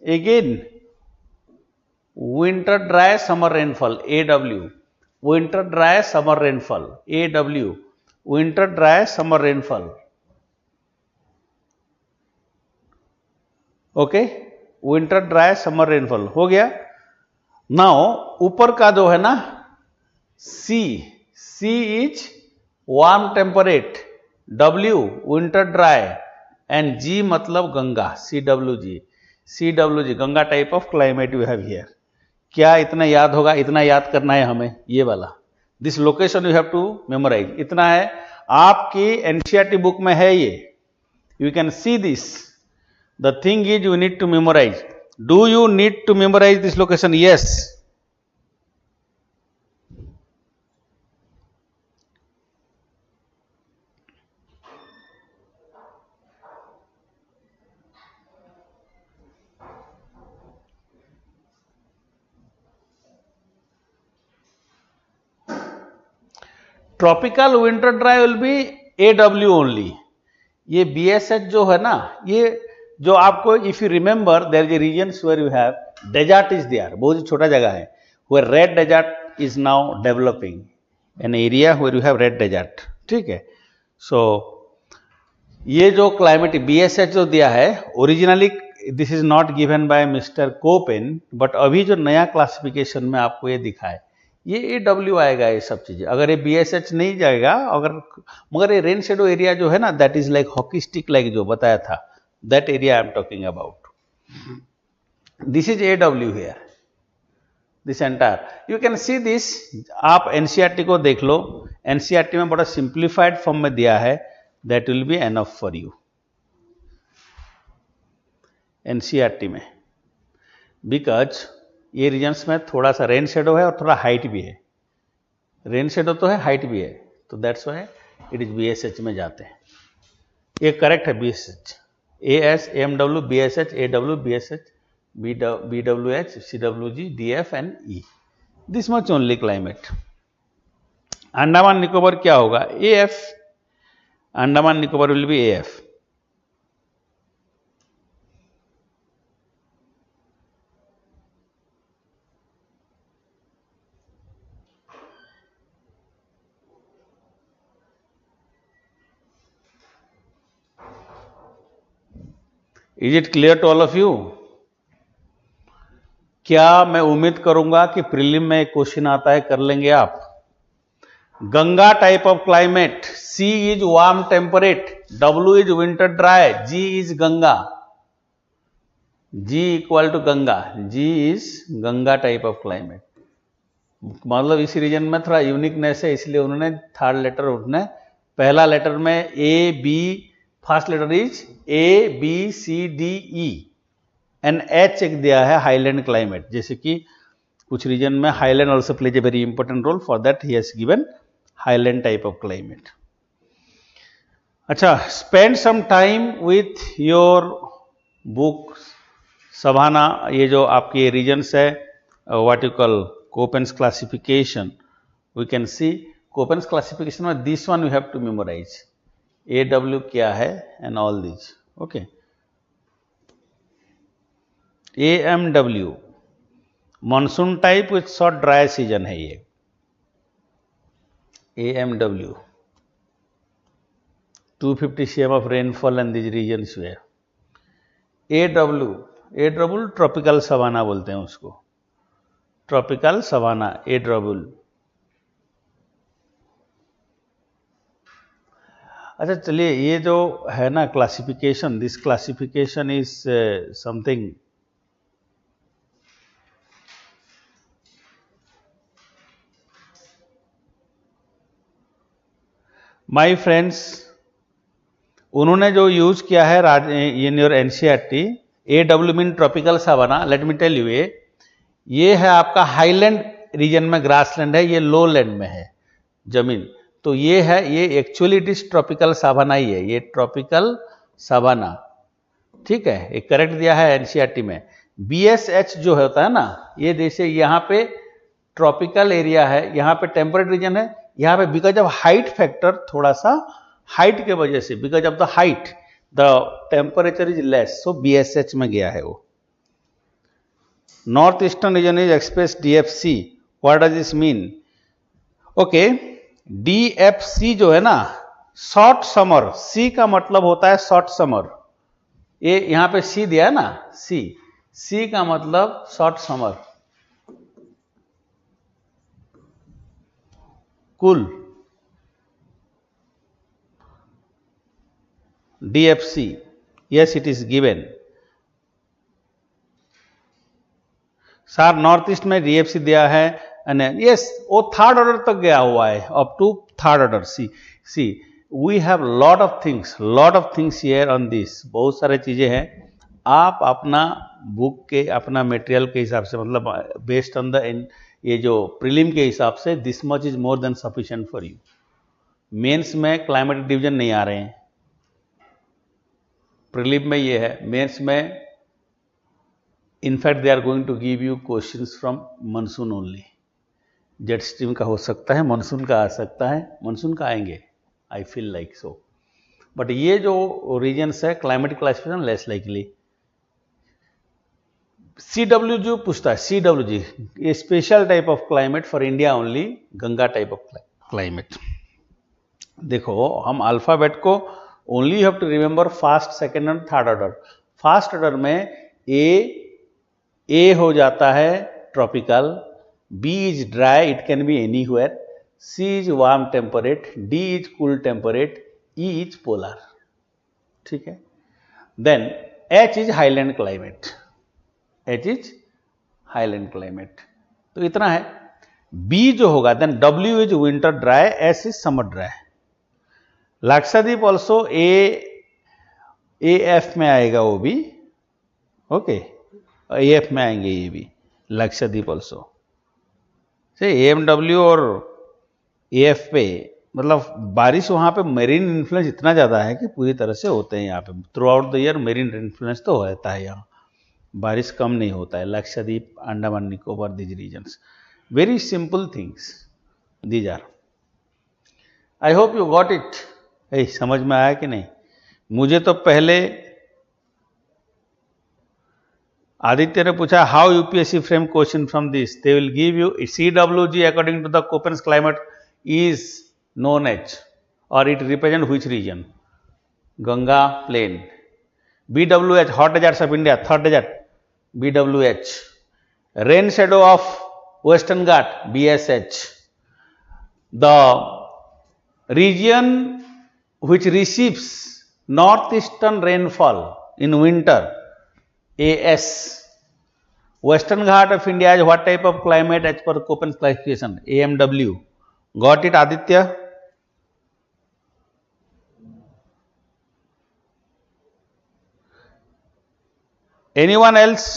again winter dry summer rainfall, AW. Winter dry summer rainfall, AW. Winter dry summer rainfall. Okay, winter dry summer rainfall हो गया. Now ऊपर का जो है ना C is warm temperate, W winter dry and G मतलब Ganga, CWG Ganga type of climate we have here. क्या इतना याद होगा? इतना याद करना है हमें, ये वाला. This location you have to memorise. इतना है, आपकी एनसीईआरटी बुक में है ये. You can see this. The thing is you need to memorise. Do you need to memorise this location? Yes. Tropical winter dry will be AW only. ये BSH जो है ना, ये जो आपको, if you remember there is a regions where you have desert is there, बहुत ही छोटा जगह है, where red desert is now developing, an area where you have red desert. ठीक है. सो ये जो क्लाइमेट BSH जो दिया है, originally this is not given by mister Koppen, but अभी जो नया क्लासिफिकेशन में आपको ये दिखा है, ये AW आएगा. ये सब चीजें अगर ये BSH नहीं जाएगा, मगर ये रेन शेडो एरिया जो है ना, that is like hockey stick, like जो बताया था, that area I am talking about. This is AW here, this entire. You can see this. आप एनसीईआरटी को देख लो. एनसीईआरटी में बड़ा सिंप्लीफाइड फॉर्म में दिया है. That will be enough for you NCERT में, बिकॉज ये रीजन्स में थोड़ा सा रेन शेडो है और थोड़ा हाइट भी है. रेन शेडो तो है, हाइट भी है, तो that's why it is BSH में जाते हैं. ये करेक्ट है. BSH, AS, AMW, BSH, AW, BSH, BWH, CWG, DF and E. This much only climate. Andaman Nicobar क्या होगा? AF. Andaman Nicobar will be AF. Is it clear to all of you? क्या मैं उम्मीद करूंगा कि प्रीलिम में क्वेश्चन आता है, कर लेंगे आप. Ganga type of climate. C is warm temperate, W is winter dry, G is Ganga. G equal to Ganga. G is Ganga type of climate. मतलब इस रीजन में थोड़ा यूनिकनेस है, इसलिए उन्होंने थर्ड लेटर उठने, पहला लेटर में A B, first letter is ABCDE and H एक दिया है हाईलैंड क्लाइमेट. जैसे कि कुछ रीजन में highland also plays a very important role, for that he has given highland type of climate. अच्छा, spend some time with your book सभाना. ये जो आपके रीजन्स है, what you call Koppen's classification, we can see Koppen's classification में this one you have to memorise. AW क्या है and all this. Okay. AMW monsoon type with short dry season है ये. AMW 250 cm of rainfall in these regions where. AW tropical savanna बोलते हैं उसको. Tropical savanna, a drawable. अच्छा चलिए, ये जो है ना classification, this classification is something, my friends, उन्होंने जो यूज किया है in your NCERT, AW mean tropical savanna. Let me tell you, ये है आपका हाईलैंड रीजन में ग्रासलैंड है, ये लो लैंड में है जमीन। तो ये है, ये actually it is tropical savanna ही है, ये ट्रॉपिकल सवाना, ठीक है, ये करेक्ट दिया है एनसीईआरटी में। BSH जो होता है ना, ये जैसे यहाँ पे ट्रॉपिकल एरिया है, यहाँ पे टेम्परेट रीजन है, यहाँ पे बिकॉज ऑफ हाइट फैक्टर, थोड़ा सा हाइट के वजह से, because of the height the temperature is less, so BSH में गया है वो। North eastern region is express DFC। What does this mean? Okay, DFC जो है ना, शॉर्ट समर, सी का मतलब होता है शॉर्ट समर। ये यहां पे सी दिया है ना, सी का मतलब short summer, cool, DFC, yes it is given। Sir north east में DFC दिया है, यस वो थर्ड ऑर्डर तक गया हुआ है, up to third order. See we have lot of things here on this, बहुत सारे चीजें हैं। आप अपना बुक के, अपना मटेरियल के हिसाब से, मतलब बेस्ड ऑन द ये जो प्रीलिम के हिसाब से, this much is more than sufficient for you. Mains में क्लाइमेटिक डिवीजन नहीं आ रहे हैं, प्रीलिम में ये है, मेंस में in fact they are going to give you questions from monsoon only. Jet stream का हो सकता है, मानसून का आ सकता है, मानसून का आएंगे, I feel like so. But ये जो रीजन्स है climatic classification less likely. CWG पूछता है, CWG ये special type of climate for India only, Ganga type of climate. देखो हम अल्फाबेट को only have to remember first, second and third order. First order में ए हो जाता है tropical, B is dry, it can be anywhere, C is warm temperate, D is cool temperate, E is polar, ठीक है। Then H is highland climate, H is highland climate, तो इतना है। B जो होगा, then W is winter dry, S is summer dry. Lakshadweep also AF में आएगा वो भी, ओके, AF में आएंगे ये भी, लक्षद्वीप ऑल्सो से AMW और AF पे, मतलब बारिश वहां पे मेरीन इन्फ्लुएंस इतना ज्यादा है कि पूरी तरह से होते हैं यहाँ पे, throughout the year marine influence तो रहता है यहाँ, बारिश कम नहीं होता है। Lakshadweep, Andaman Nicobar, these regions, very simple things these are. I hope you got it. समझ में आया कि नहीं? मुझे तो पहले आदित्य ने पूछा how UPSC frame question from this, they will give you CWG according to the Koppen's climate is known as और it represent which region, Ganga plain. BWH hot deserts of India, Thar desert BWH। Rain shadow of western Ghat BSH। The region which receives northeastern rainfall in winter, AS. Western Ghat of India is what type of climate as per Köppen's classification, AMW. Got it, Aditya? Anyone else?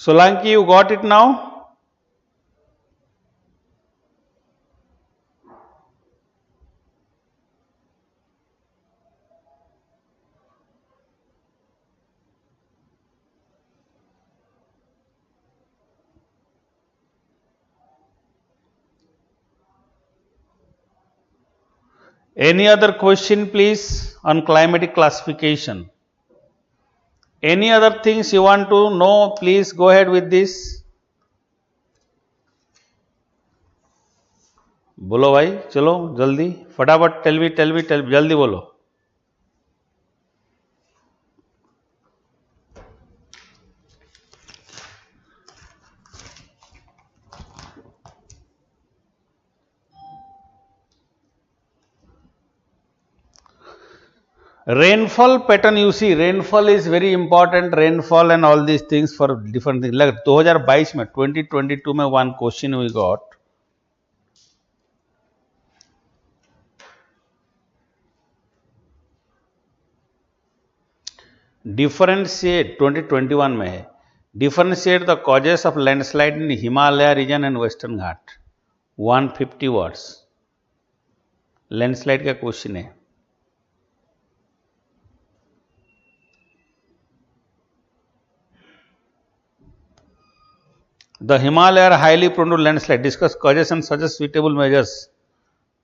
Solanki, you got it now? Any other question please on climatic classification? Any other things you want to know, please go ahead with this. बोलो भाई, चलो जल्दी फटाफट, tell me जल्दी बोलो। Rainfall pattern, you see, rainfall is very important. Rainfall and all these things for different things. Like 2022 में 2022 में one question we got. Differentiate 2021 में है. Differentiate the causes of landslide in Himalaya region and Western Ghat. 150 words. Landslide का question है. The Himalaya are highly prone to landslide. Discuss causes and suggest suitable measures.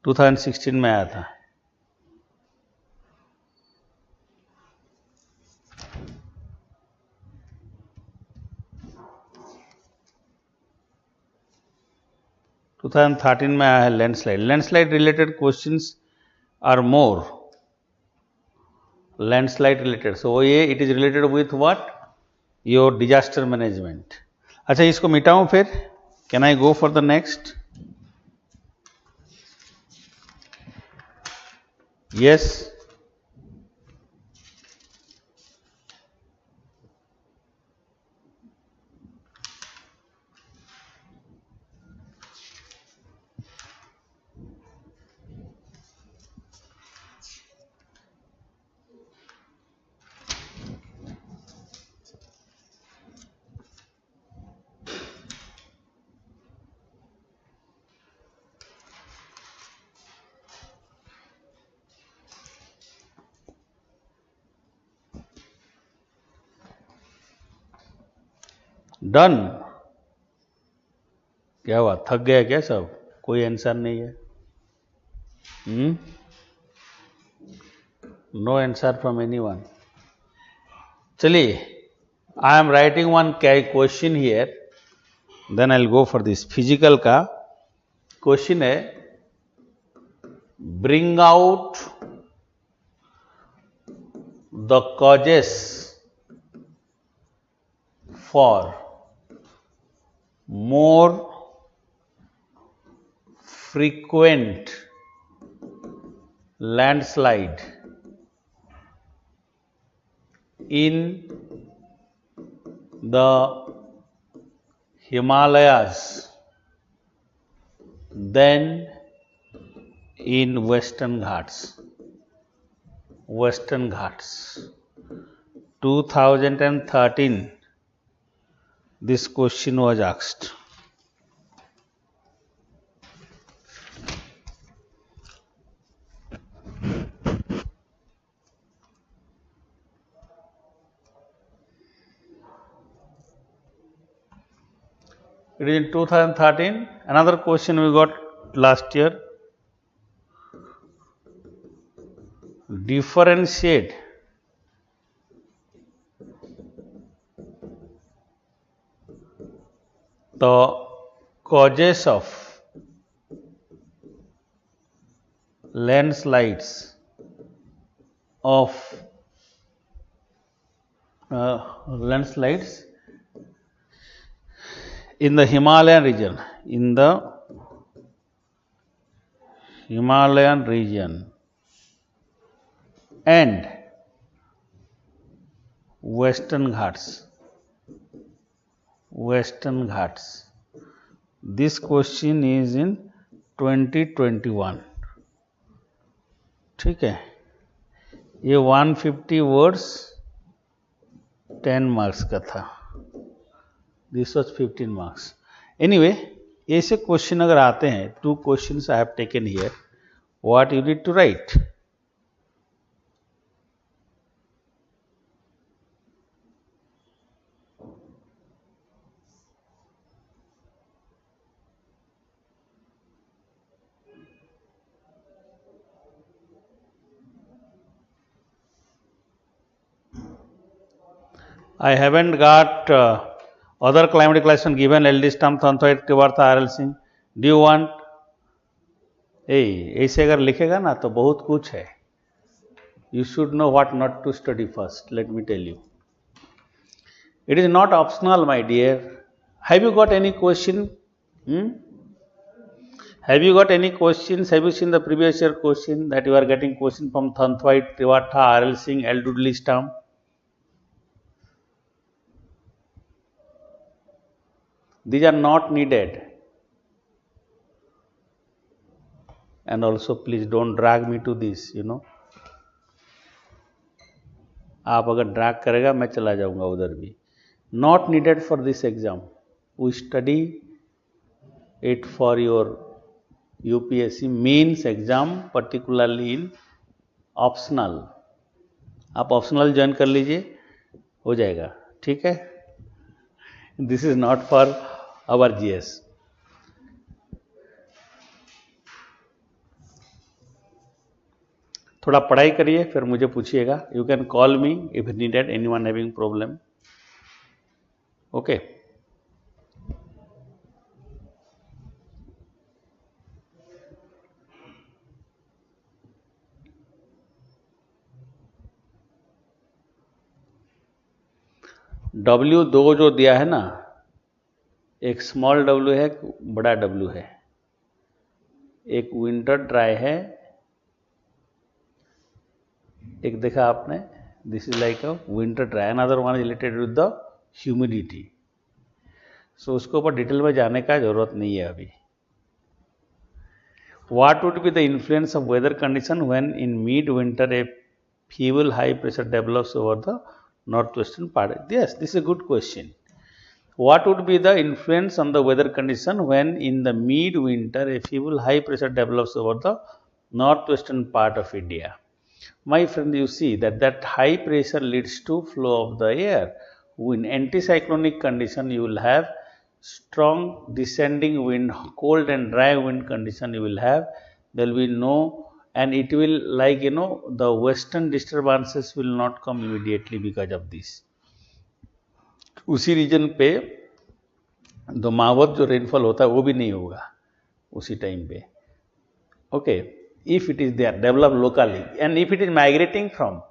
2016 में आया था. To 2013 में आया है landslide. Landslide related questions are more. Landslide related, so ये it is related with what, your disaster management. अच्छा, इसको मिटाऊं फिर. Can I go for the next? Yes. Done. क्या हुआ, थक गया क्या सब? कोई आंसर नहीं है. No answer from anyone. चलिए, I am writing one question here, then I will go for this. Physical का क्वेश्चन है, bring out the causes for more frequent landslide in the Himalayas than in Western Ghats. Western Ghats. 2013. This question was asked. It is in 2013. Another question we got last year. Differentiate the causes of landslides in the Himalayan region. In the Himalayan region and Western Ghats. Western Ghats. This question is in 2021. ठीक है, ये 150 words 10 marks का था. This was 15 marks. Anyway, ऐसे question अगर आते हैं, 2 questions I have taken here. What you need to write? I haven't got other climatic classification given. LD Stump, Thanthoid, Tivartha, RL Singh. Do you want? ऐसे अगर लिखेगा ना तो बहुत कुछ है. You should know what not to study first. Let me tell you. It is not optional, my dear. Have you got any question? Have you got any questions? Have you seen the previous year question that you are getting question from Thantwait, Trivatha, R.L. Singh, L. Doodley-Stam? These are not needed. And also please don't drag me to this, you know. आप अगर drag करेगा मैं चला जाऊंगा उधर भी. Not needed for this exam. We study it for your UPSC mains exam, particularly in optional. आप optional join कर लीजिए, हो जाएगा. ठीक है. This is not for our GS. थोड़ा पढ़ाई करिए, फिर मुझे पूछिएगा. You can call me if needed, anyone having problem. Okay. W दो जो दिया है ना, एक स्मॉल W है, बड़ा W है. एक विंटर ड्राई है, एक देखा आपने, this is like a winter dry. Another one is related with the humidity. सो उसके ऊपर डिटेल में जाने का जरूरत नहीं है अभी. What would be the influence of weather condition when in mid winter a feeble high pressure develops over the northwestern part? Yes, this is a good question. What would be the influence on the weather condition when in the mid winter a feeble high pressure develops over the northwestern part of India? My friend, you see that high pressure leads to flow of the air. In anticyclonic condition you will have strong descending wind, cold and dry wind condition you will have. There will be no, and it will, like, you know, the western disturbances will not come immediately because of this. उसी reason पे तो मावत जो rainfall होता है वो भी नहीं होगा उसी टाइम पे. Okay. if it is there developed locally, and if it is migrating from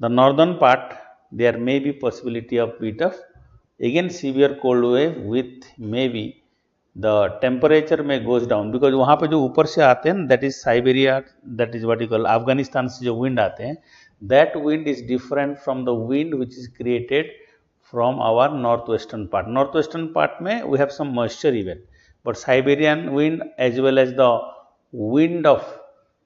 the northern part, there may be possibility of bit of again severe cold wave with maybe the temperature may goes down, because वहाँ पे जो ऊपर से आते हैं that is Siberia, that is what you call Afghanistan से जो wind आते हैं, that wind is different from the wind which is created from our northwestern part. Northwestern part में we have some moisture even, but Siberian wind as well as the wind of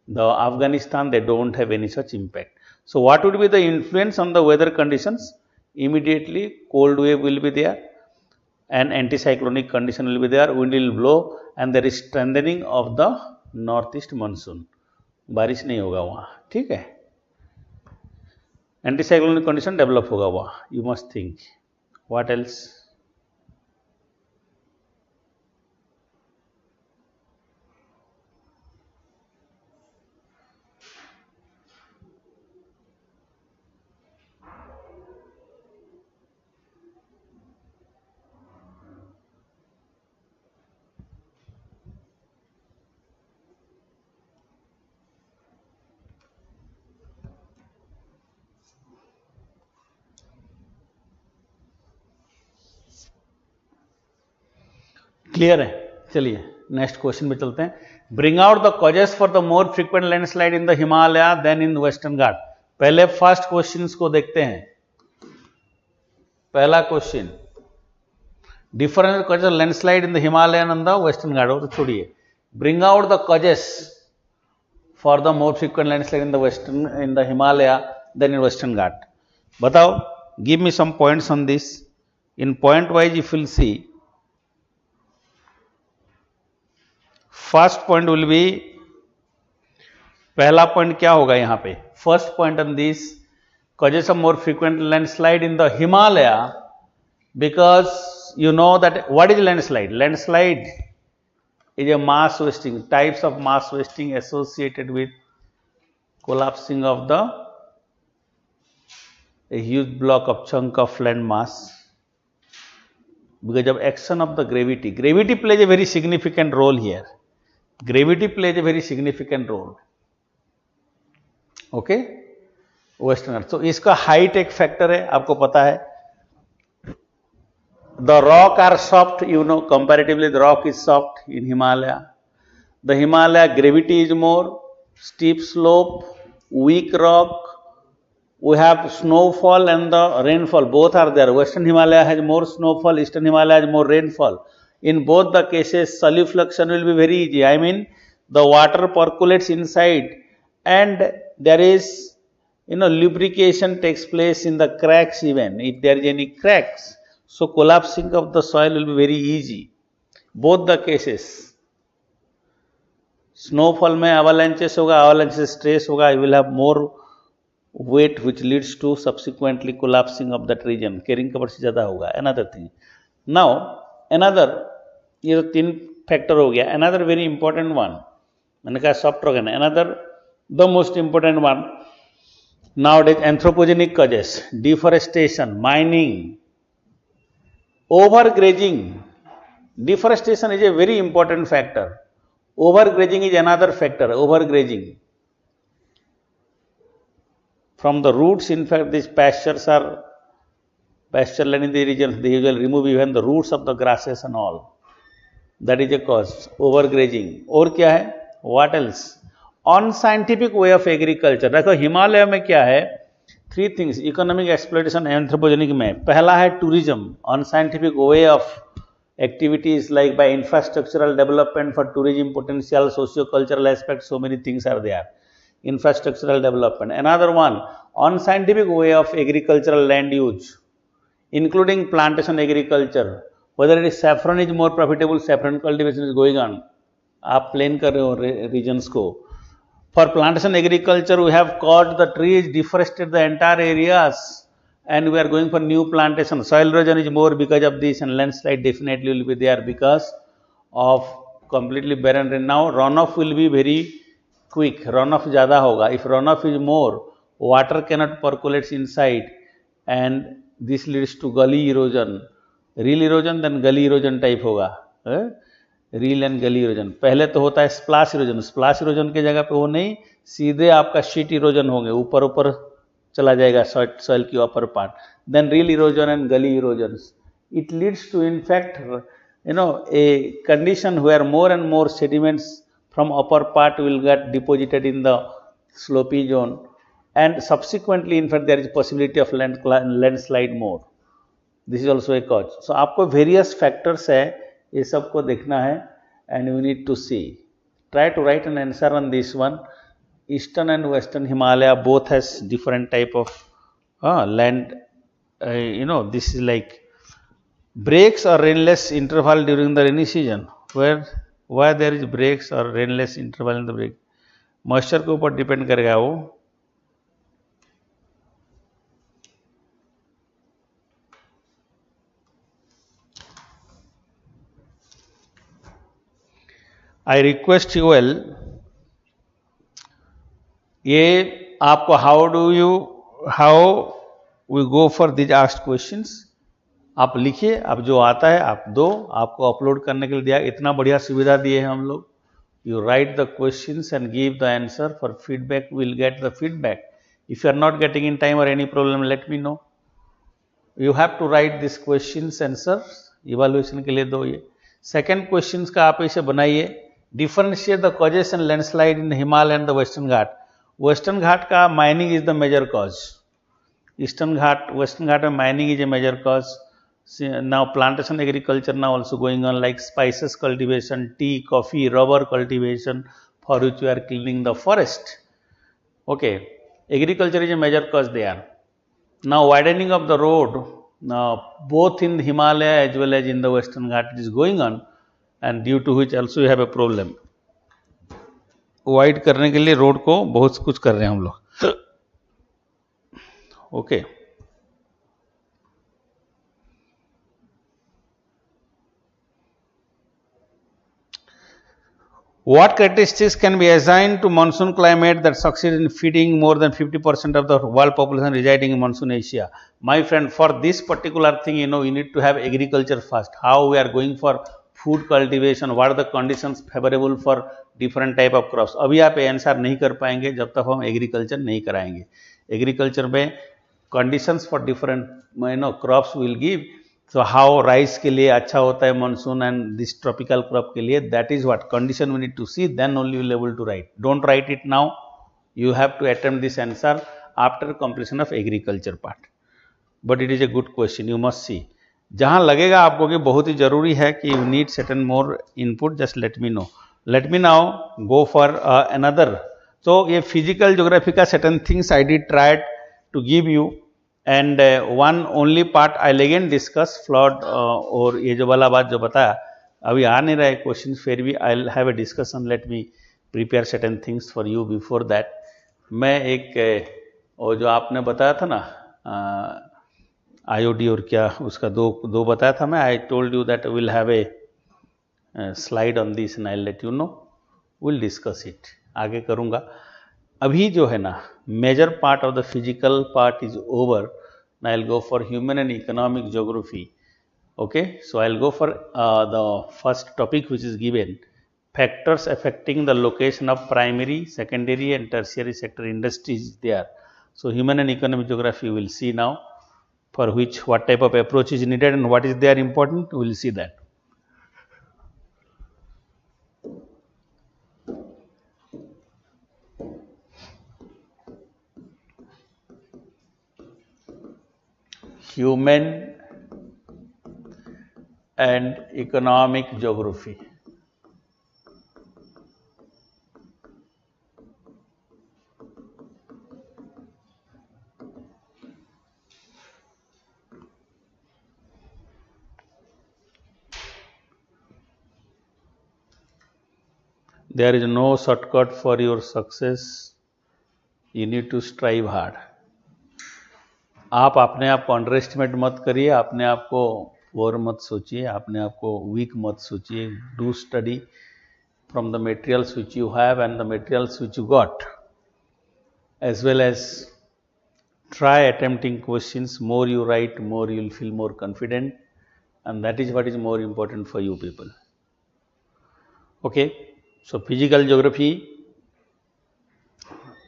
the Afghanistan, they don't have any such impact. So what would be the influence on the weather conditions? Immediately cold wave will be there and anticyclonic condition will be there, wind will blow, and there is strengthening of the northeast monsoon. बारिश नहीं होगा वहाँ. ठीक है. Anticyclonic condition develop होगा वहाँ. You must think what else. Clear है. चलिए नेक्स्ट क्वेश्चन में चलते हैं. Bring out the causes for the more frequent landslide in the Himalaya then in western Ghat. पहले फर्स्ट क्वेश्चन को देखते हैं. पहला question, different causes landslide in the Himalaya and the western Ghat. तो छोड़िए, bring out the causes for the more frequent landslide in the western, in the Himalaya then in western Ghat. बताओ, give me some points on this. In point wise if will see, first point will be, पहला पॉइंट क्या होगा यहां पे? First point on this, causes of more frequent landslide in the Himalaya, because you know that what is landslide? Landslide is a mass wasting, types of mass wasting associated with collapsing of the a huge block of chunk of land mass because of action of the gravity. Gravity plays a very significant role here. Gravity plays a very significant role. Okay? Western Ghat. तो इसका height एक factor है, आपको पता है. The rock are soft, you know, comparatively the rock is soft in Himalaya. The Himalaya gravity is more, steep slope, weak rock. We have snowfall and the rainfall, both are there. Western Himalaya has more snowfall, Eastern Himalaya has more rainfall. In both the cases, solifluction will be very easy. I mean, the water percolates inside and there is, lubrication takes place in the cracks even, if there is any cracks. So, collapsing of the soil will be very easy. Both the cases. Snowfall में avalanches होगा, avalanches stress होगा, you will have more weight which leads to subsequently collapsing of that region. Carrying capacity ज़्यादा होगा. Another thing. Now, another, ये तो 3 factor हो गया. Another very important one. मैंने कहा soft rock है. Another, the most important one. Nowadays, anthropogenic causes, deforestation, mining, overgrazing. Deforestation is a very important factor. Overgrazing is another factor, overgrazing. From the roots, in fact, these pastures are, pasture land in the regions, they usually remove even the roots of the grasses and all. That is a cause, overgrazing. और क्या है? What else? Unscientific way of agriculture. देखो हिमालय में क्या है? 3 things, economic exploitation anthropogenic में. पहला है tourism, unscientific way of activities like by infrastructural development for tourism potential, socio-cultural aspects, so many things are there. Infrastructural development. Another one, unscientific way of agricultural land use, including plantation agriculture. Whether it is saffron is more profitable, saffron cultivation is going on. आप plane कर रहे हो regions को. For plantation agriculture, we have cut the trees, deforested the entire areas, and we are going for new plantation. Soil erosion is more because of this, and landslide definitely will be there because of completely barren rain. Now runoff will be very quick. Runoff ज़्यादा होगा. If runoff is more, water cannot percolate inside, and this leads to gully erosion. Real erosion, then gully erosion type होगा. Reel and gully erosion. पहले तो होता है स्प्लाश erosion. स्प्लाश erosion की जगह पे वो नहीं, सीधे आपका शीट इरोजन होंगे, ऊपर ऊपर चला जाएगा सॉइल की upper part. Then rill erosion and gully erosion. It leads to in fact a condition where more and more sediments from upper part will get deposited in the slopy zone, and subsequently in fact there is possibility of landslide more. This is also a cause. So आपको various factors है, ये सबको देखना है, and you need to see. Try to write an answer on this one. Eastern and Western Himalaya both has different type of land. This is like breaks or rainless interval during the rainy season. Why there is breaks or rainless interval in the break? Moisture के ऊपर depend करेगा वो. I request you well, ये आपको how we go for these asked questions, आप लिखिए, आप जो आता है आप दो, आपको अपलोड करने के लिए दिया, इतना बढ़िया सुविधा दिए हैं हम लोग. You write the questions and give the answer. For feedback, we will get the feedback. If you are not getting in time or any problem, let me know. You have to write these questions answers, evaluation के लिए दो ये. Second questions का आप इसे बनाइए. Differentiate the causes and landslide in Himalaya and the Western Ghat. Western Ghat का mining is the major cause. Western Ghat में mining is a major cause. Now plantation agriculture now also going on, like spices cultivation, tea, coffee, rubber cultivation, for which we are cleaning the forest. Okay, agriculture is a major cause there. Now widening of the road, both in Himalaya as well as in the Western Ghat is going on, and due to which also you have a problem. Wide करने के लिए road को बहुत कुछ कर रहे हैं हम लोग. Okay, what characteristics can be assigned to monsoon climate that succeed in feeding more than 50% of the world population residing in monsoon Asia? My friend, for this particular thing, you need to have agriculture first. How we are going for food cultivation, what are the conditions favorable for different type of crops. अभी आप answer नहीं कर पाएंगे जब तक हम agriculture नहीं कराएंगे. एग्रीकल्चर में conditions for different crops will give. So how rice के लिए अच्छा होता है monsoon and this tropical crop के लिए, that is what condition we need to see, then only you will able to write. Don't write it now. You have to attempt this answer after completion of agriculture part. But it is a good question. You must see. जहाँ लगेगा आपको कि बहुत ही जरूरी है कि you need certain more input, just let me know. Let me now go for another. So ये physical geography का certain things I did try to give you. And one only part I'll again discuss flood और ये जो वाला बात जो बताया अभी आ नहीं रहा है क्वेश्चन, फिर भी I'll have a discussion. Let me prepare certain things for you before that. मैं एक और जो आपने बताया था ना IOD और क्या उसका दो बताया था मैं. I told you that we'll have a slide on this and I'll let you know. We'll discuss it. आगे करूँगा. अभी जो है ना major part of the physical part is over. Now I'll go for human and economic geography. Okay, so I'll go for the first topic which is given, factors affecting the location of primary, secondary and tertiary sector industries there. So human and economic geography we will see now, for which what type of approach is needed and what is there important, we will see that. Human and economic geography. There is no shortcut for your success. You need to strive hard. आप अपने आप को under estimate मत करिए, अपने आप को poor मत सोचिए, अपने आप को वीक मत सोचिए. Do study from the materials which you have and the materials which you got, as well as try attempting questions. More you write, more you will feel more confident, and that is what is more important for you people. Okay, so physical geography,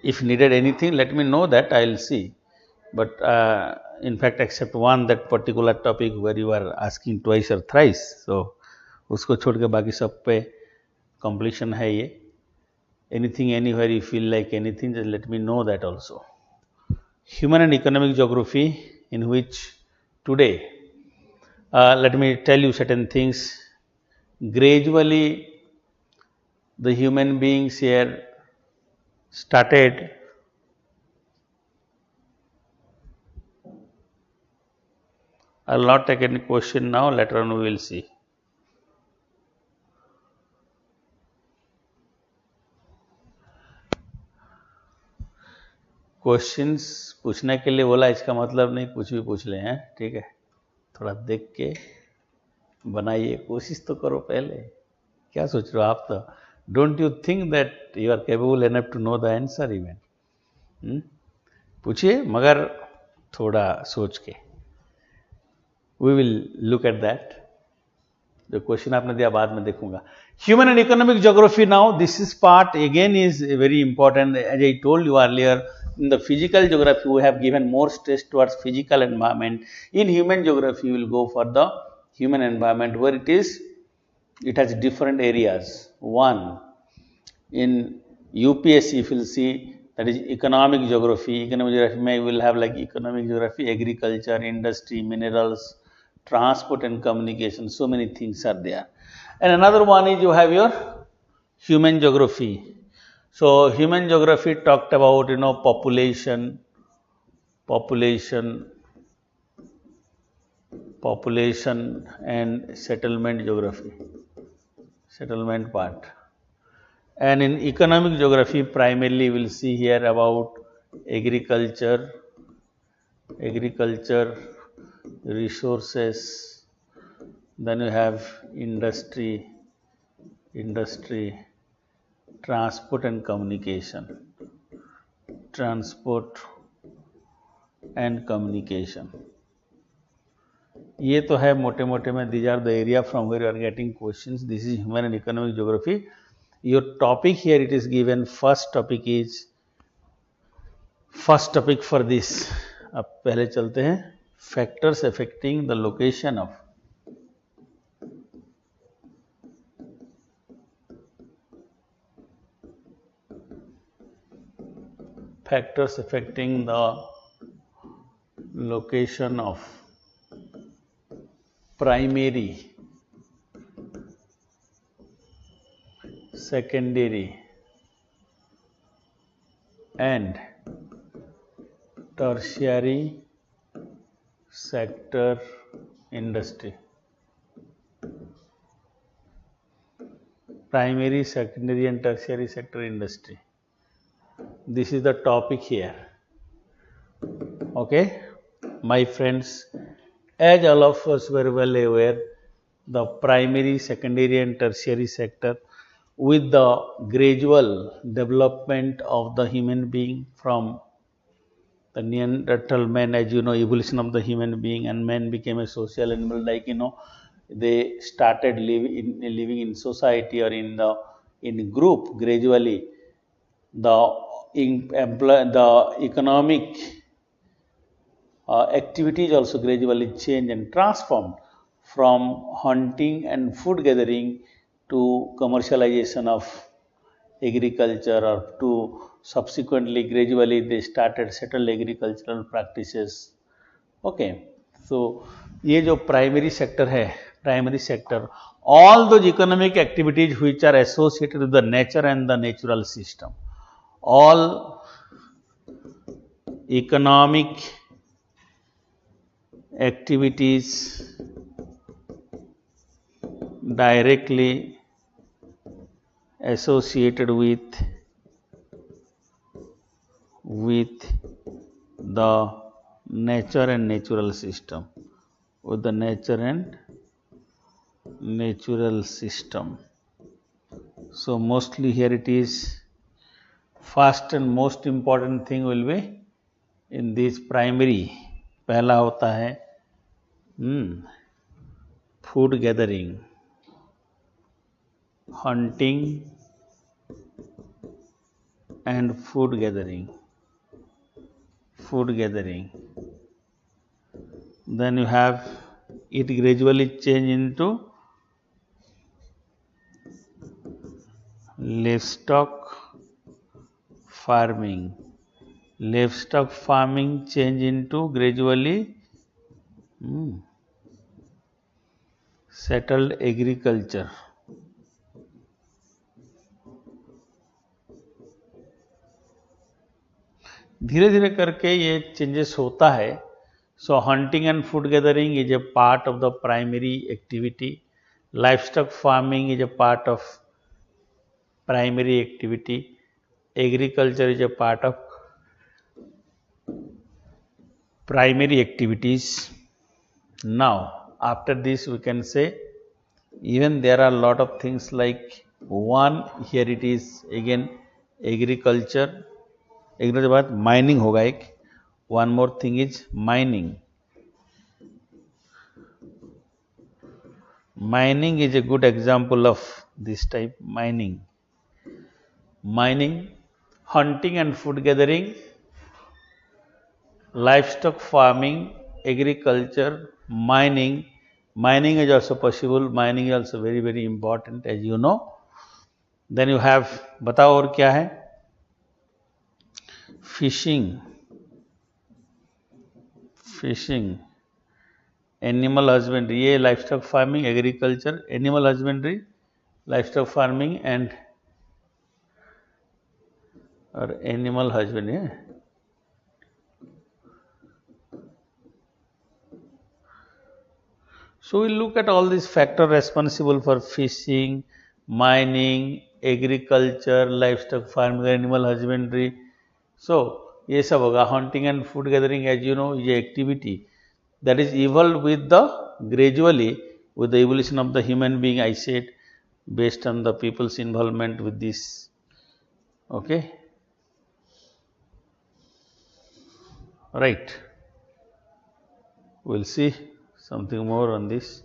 if needed anything let me know, that I will see. But in fact except one that particular topic where you are asking twice or thrice, so उसको छोड़ के बाकी सब पे completion है ये. Anything anywhere you feel like anything, just let me know that also. Human and economic geography, in which today let me tell you certain things. Gradually the human beings here started I'll not take any question now, later on we will see. Questions पूछने के लिए बोला, इसका मतलब नहीं कुछ भी पूछ ले हैं, ठीक है. थोड़ा देख के बनाइए, कोशिश तो करो पहले. क्या सोच रहे हो आप? तो don't you think that you are capable enough to know the answer even. पूछिए मगर थोड़ा सोच के. We will look at that. जो क्वेश्चन आपने दिया बाद में देखूंगा. Human and economic geography now, this is part again is very important. As I told you earlier, in the physical geography we have given more stress towards physical environment. In human geography we will go for the human environment, where it has different areas. One, in UPSC if you will see, that is economic geography. Economic geography may will have like economic geography, agriculture, industry, minerals, transport and communication. So many things are there. And another one is you have your human geography. So human geography talked about population and settlement geography, settlement part. And in economic geography primarily we will see here about agriculture, resources, then you have industry, transport and communication. ये तो है मोटे मोटे में. These are the area from where you are getting questions. This is human and economic geography. Your topic here it is given, first topic for this. अब पहले चलते हैं factors affecting the location of factors affecting the location of primary, secondary and tertiary sector industry. Primary, secondary and tertiary sector industry. This is the topic here. Okay, my friends, as all of us were well aware, the primary, secondary and tertiary sector, with the gradual development of the human being from the Neanderthal man, as you know, evolution of the human being, and man became a social animal, like they started living in society or in group. Gradually the the economic activities also gradually change and transform from hunting and food gathering to commercialization of agriculture, or to subsequently gradually they started settled agricultural practices. Okay, so ये जो primary sector है, primary sector, all those economic activities which are associated with the nature and the natural system, all economic activities directly associated with the nature and natural system, with the nature and natural system. So mostly here it is, first and most important thing will be in this primary. पहला होता है food gathering, hunting and food gathering. Then you have it gradually change into livestock farming. Livestock farming change into gradually settled agriculture. धीरे धीरे करके ये changes होता है. So hunting and food gathering is a part of the primary activity. Livestock farming is a part of primary activity. Agriculture is a part of primary activities. Now, after this we can say, even there are a lot of things like, one, here it is again agriculture. Agriculture के बाद mining होगा एक. One more thing is mining. Mining is a good example of this type. Mining, hunting and food gathering, livestock farming, agriculture, mining. Mining is also possible. Mining is also very very important, as you know. Then you have, बताओ और क्या है? Fishing, animal husbandry, ये livestock farming, agriculture, animal husbandry, livestock farming and or animal husbandry. So we look at all these factors responsible for fishing, mining, agriculture, livestock farming, animal husbandry. So ये सब होगा. Hunting and food gathering, as you know, is a activity that is evolved with the gradually with the evolution of the human being, I said, based on the people's involvement with this. Okay, right. We'll see something more on this.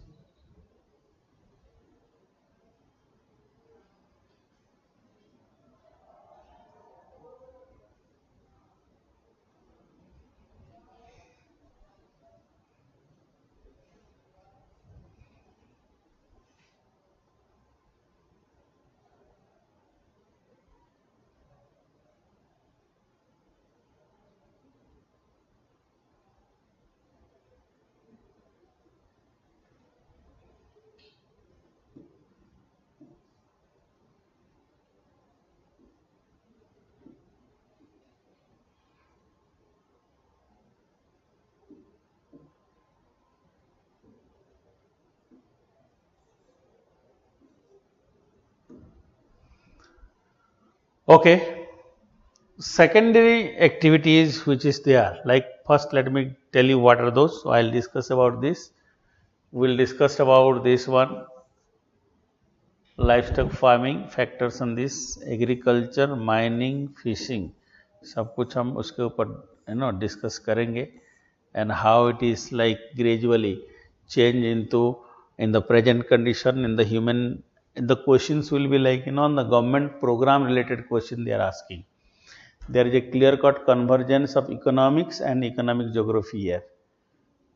Okay, secondary activities which is there, like first let me tell you what are those. So I'll discuss about this. We'll discuss about this one, livestock farming, factors on this, agriculture, mining, fishing, सब कुछ हम उसके ऊपर discuss करेंगे, and how it is like gradually change into in the present condition in the human. The questions will be like on the government program related question they are asking. There is a clear cut convergence of economics and economic geography here.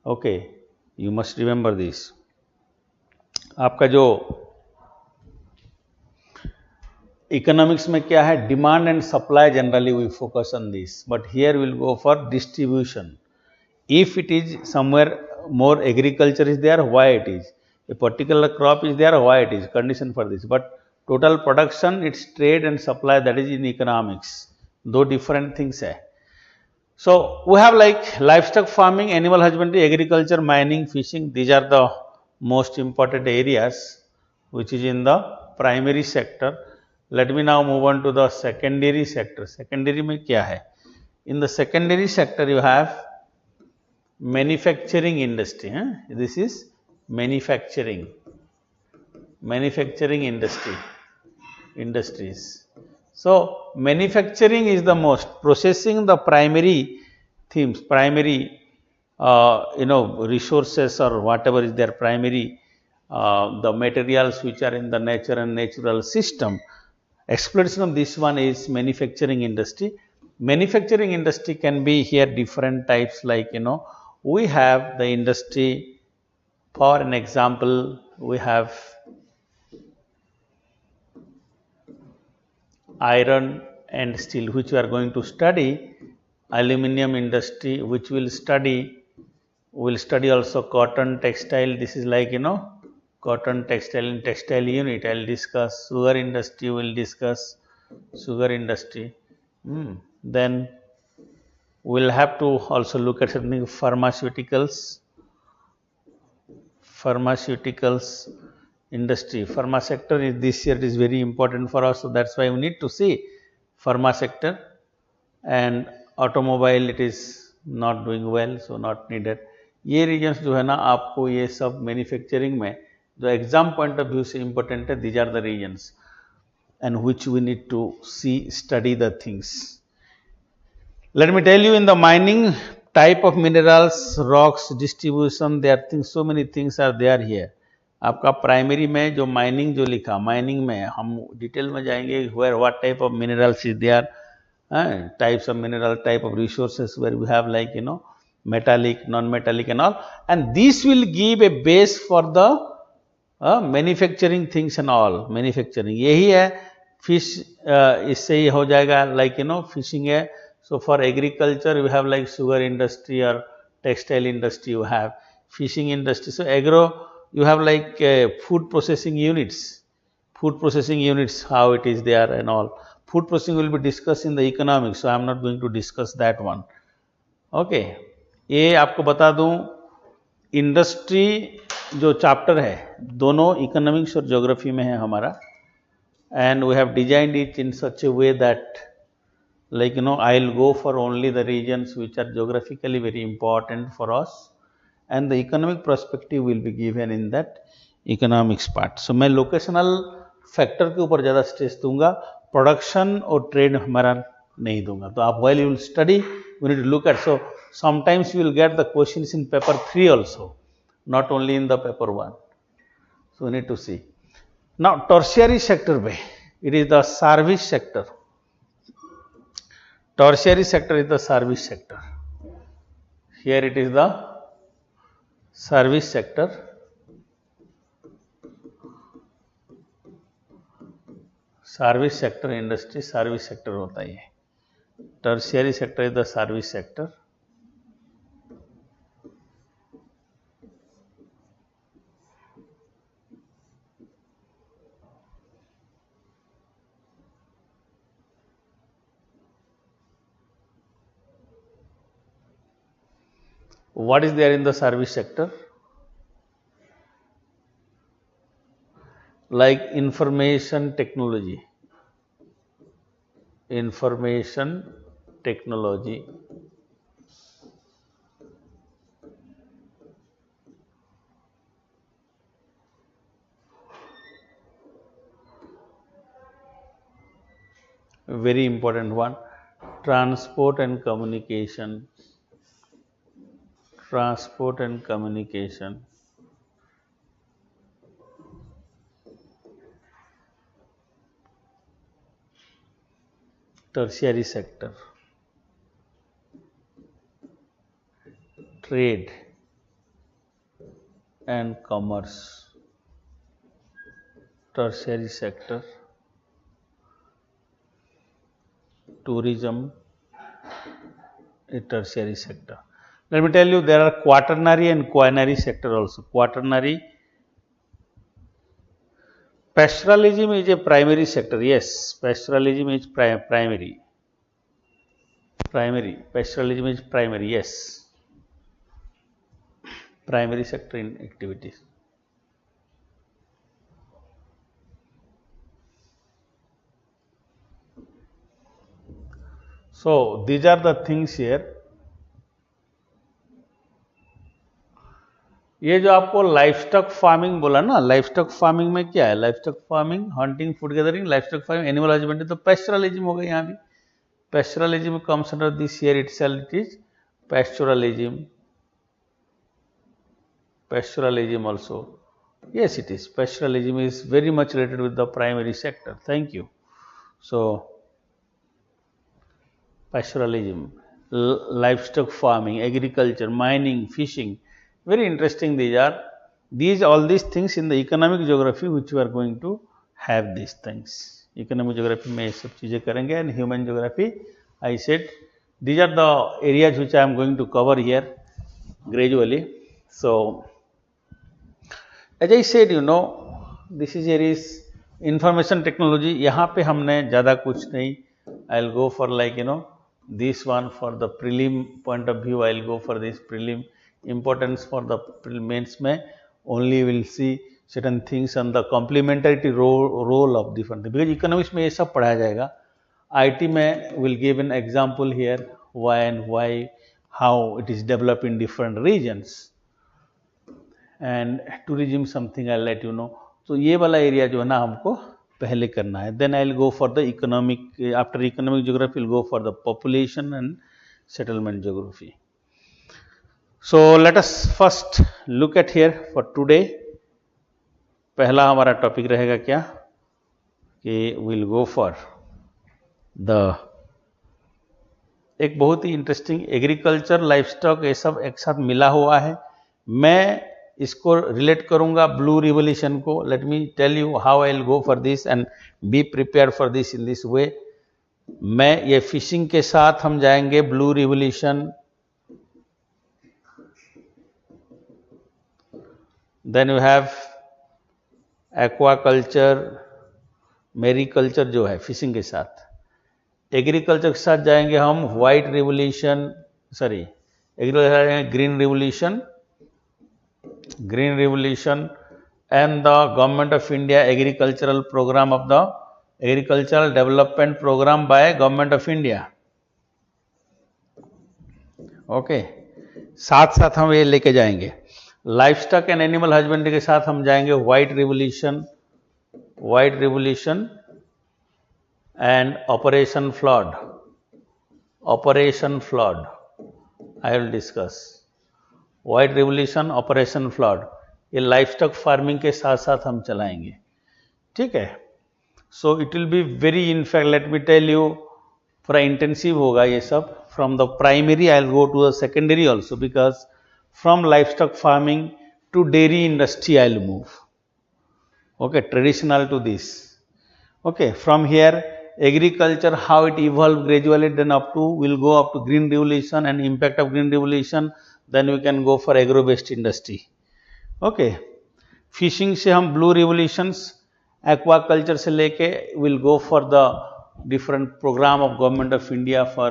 Okay, you must remember this. आपका जो economics में क्या है, demand and supply, generally we focus on this, but here will go for distribution. If it is somewhere more agriculture is there, why it is, a particular crop is there, why it is, condition for this. But total production, its trade and supply, that is in economics, though different things hai. So we have like livestock farming, animal husbandry, agriculture, mining, fishing. These are the most important areas which is in the primary sector. Let me now move on to the secondary sector. Secondary में क्या है? In the secondary sector you have manufacturing industry. This is manufacturing industries. So manufacturing is the most processing the primary themes, primary resources or whatever is their primary the materials which are in the nature and natural system. Exploitation of this one is manufacturing industry. Manufacturing industry can be here different types, like we have the industry, for an example we have iron and steel, which we are going to study. Aluminum industry, which will study also cotton, textile. This is like cotton, textile and textile unit. I'll discuss sugar industry, will discuss sugar industry. Then we'll have to also look at something, pharmaceuticals industry. Pharma sector is this year, it is very important for us, so that's why we need to see pharma sector. And automobile, it is not doing well, so not needed. ये रीजन्स जो है ना, आपको ये सब manufacturing में जो एग्जाम पॉइंट ऑफ व्यू से इंपॉर्टेंट है, these are the regions and which we need to study the things. Let me tell you, in the mining, type of minerals, rocks, distribution, there are things, so many things are there here. आपका primary में जो mining जो लिखा, mining में हम detail में जाएंगे, where what type of minerals is there, types of mineral, type of resources, where we have like metallic, non-metallic and all, and this will give a base for the manufacturing things and all. Manufacturing यही है. Fish इससे ही हो जाएगा, like fishing है. So for agriculture you have like sugar industry और textile industry, you have fishing industry. So agro you have like food processing units, how it is there and all. Food processing will be discussed in the economics, so I am not going to discuss that one. Okay, ये आपको बता दूं, industry जो chapter है दोनों economics और geography में है हमारा, and we have designed it in such a way that like I will go for only the regions which are geographically very important for us, and the economic perspective will be given in that economics part. So मैं locational factor के ऊपर ज़्यादा stress दूंगा, production और trade हमारा नहीं दूंगा. तो आप while you will study, you need to look at, so sometimes you will get the questions in paper 3 also, not only in the paper 1. So we need to see. Now tertiary sector पे, it is the service sector. Tertiary sector is the service sector. Here it is the service sector. Service sector industry, service sector होता है. Tertiary sector is the service sector. What is there in the service sector? Like information technology, information technology, very important one. Transport and communication, transport and communication, tertiary sector, trade and commerce, tertiary sector, tourism, a tertiary sector. Let me tell you, there are quaternary and quinary sector also. Quaternary, pastoralism is a primary sector. Yes, pastoralism is primary. Primary, pastoralism is primary. Yes, primary sector in activities. So these are the things here. ये जो आपको livestock farming बोला ना, livestock farming में क्या है? Livestock farming, hunting, food gathering, livestock farming, animal husbandry, तो pastoralism हो गया यहाँ भी. Pastoralism comes under this here itself, it is pastoralism. Pastoralism also, yes, it is. Pastoralism is very much related with the primary sector. Thank you. So pastoralism, livestock farming, agriculture, mining, fishing, very interesting. All these things in the economic geography which we are going to have these things. Economic geography में ये सब चीजें करेंगे, and human geography, I said these are the areas which I am going to cover here gradually. So as I said, this is here is information technology. यहाँ पे हमने ज़्यादा कुछ नहीं. I'll go for this one for the prelim point of view. I'll go for this prelim. Importance for the mains में only will see certain things on the complementarity role of different things. Because economics में ये सब पढ़ाया जाएगा. IT में will give an example here why and why, how it is developed in different regions. And tourism something I'll let you know. तो ये वाला area जो है ना हमको पहले करना है. Then I'll go for the economic, after economic geography we'll go for the population and settlement geography. So let us first look at here for today. पहला हमारा टॉपिक रहेगा क्या कि we'll go for the एक बहुत ही interesting agriculture, livestock, ये सब एक साथ मिला हुआ है. मैं इसको रिलेट करूंगा ब्लू रिवोल्यूशन को. Let me tell you how I will go for this and be prepare for this in this way. मैं ये फिशिंग के साथ हम जाएंगे blue revolution, then you have aquaculture, mariculture जो है फिशिंग के साथ. एग्रीकल्चर के साथ जाएंगे हम white revolution, sorry agriculture green revolution, Green Revolution, and the Government of India agricultural program of the agricultural development program by Government of India. Okay, साथ साथ हम ये लेके जाएंगे. लाइफस्टॉक एंड एनिमल हस्बेंड्री के साथ हम जाएंगे white revolution and operation flood. I will discuss white revolution, operation flood. ये लाइफस्टॉक फार्मिंग के साथ साथ हम चलाएंगे. ठीक है. So it will be very, in fact let me tell you, पूरा इंटेंसिव होगा ये सब. From the primary I will go to the secondary also, because from livestock farming to dairy industry I will move. Okay, traditional to this. Okay, from here agriculture, how it evolved gradually, then up to will go up to green revolution and impact of green revolution. Then we can go for agro based industry. Okay, fishing से हम blue revolutions, aquaculture से लेके will go for the different program of government of India for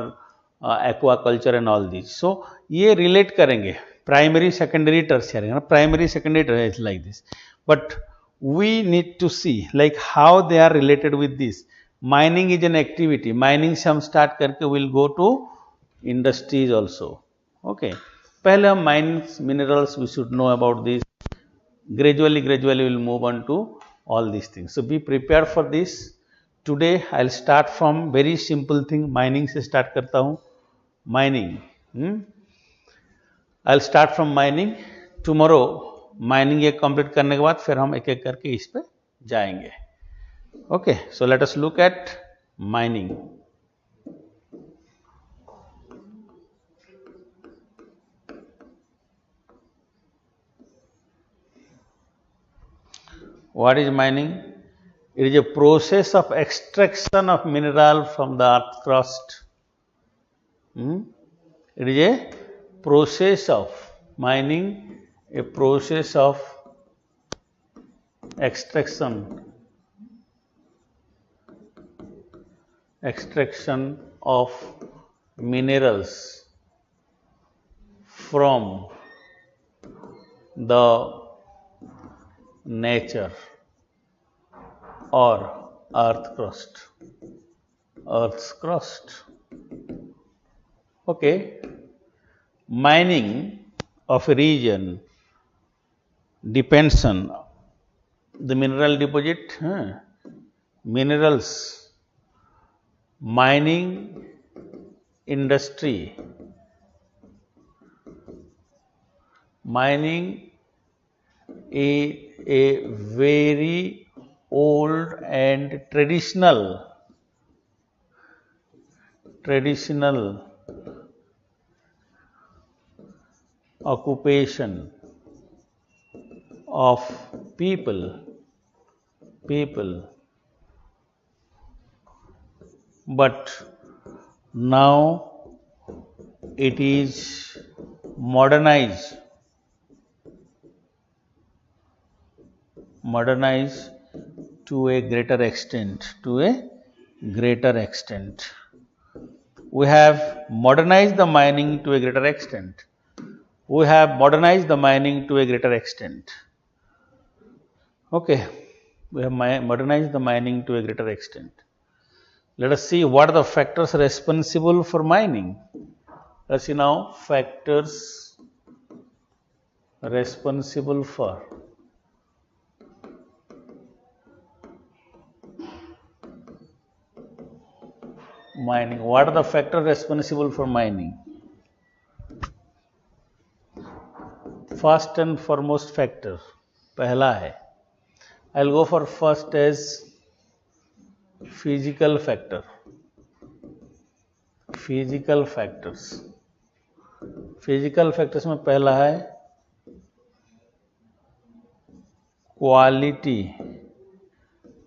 aquaculture and all these. So ये relate करेंगे primary, secondary, tertiary. Primary, secondary, tertiary is like this. But we need to see like how they are related with this. Mining is an activity, mining से हम start करके will go to industries also. Okay, पहले हम minings, minerals, we should know about this. Gradually we'll move on to all these things. So be prepared for this. Today I'll start from very simple thing. Mining से start करता हूँ. Mining. I'll start from mining. Tomorrow mining ये complete करने के बाद फिर हम एक एक करके इस पे जाएंगे. Okay, so let us look at mining. What is mining? It is a process of extraction of mineral from the earth crust. It is a process of mining, a process of extraction of minerals from the nature or earth's crust. Okay, mining of a region depends on the mineral deposit, minerals, mining industry. Mining is a very old and traditional occupation of people, but now it is modernized to a greater extent. We have modernized the mining to a greater extent. Okay, we have modernized the mining to a greater extent. Let us see what are the factors responsible for mining. Let us see now factors responsible for mining. What are the factors responsible for mining? First and foremost factor, पहला है, I'll go for first as physical factor. Physical factors में पहला है quality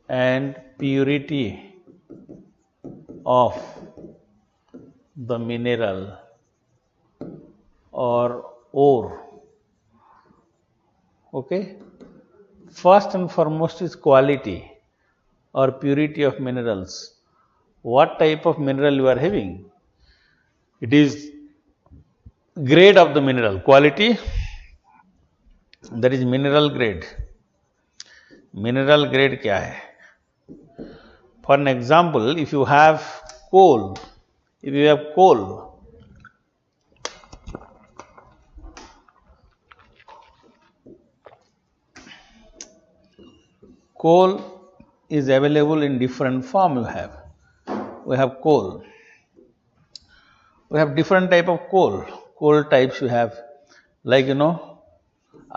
and purity of the mineral or ore. Okay, first and foremost is quality or purity of minerals. What type of mineral you are having? It is grade of the mineral. Quality, that is mineral grade. Mineral grade क्या है? For an example, if you have coal, coal is available in different form. We have coal. We have different type of coal. Coal types you have, like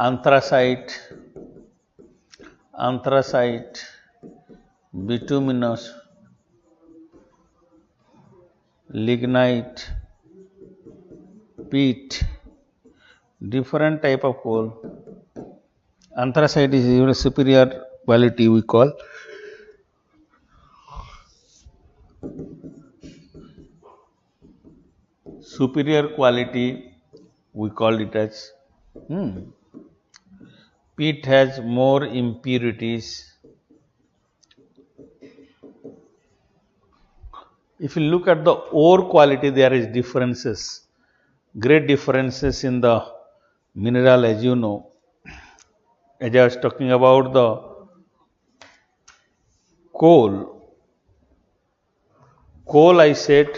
anthracite, bituminous, lignite, peat, different type of coal. Anthracite is even superior quality, we call. Superior quality, we call it as. Peat has more impurities. If you look at the ore quality, there is differences, great differences in the mineral, as you know. As I was talking about the coal, Coal, I said,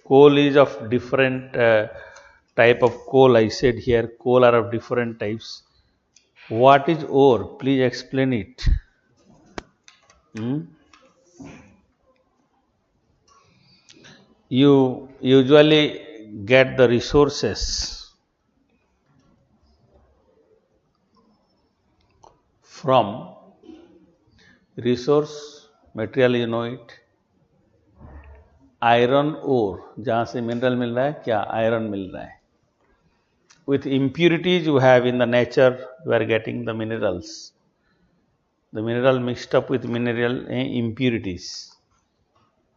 coal is of different type of coal. I said here, coal are of different types. What is ore? Please explain it. Hmm? You usually get the resources from resource material, you know it. Iron ore, जहां से mineral मिल रहा है, क्या iron मिल रहा है. With impurities you have in the nature, you are getting the minerals. The mineral mixed up with mineral impurities.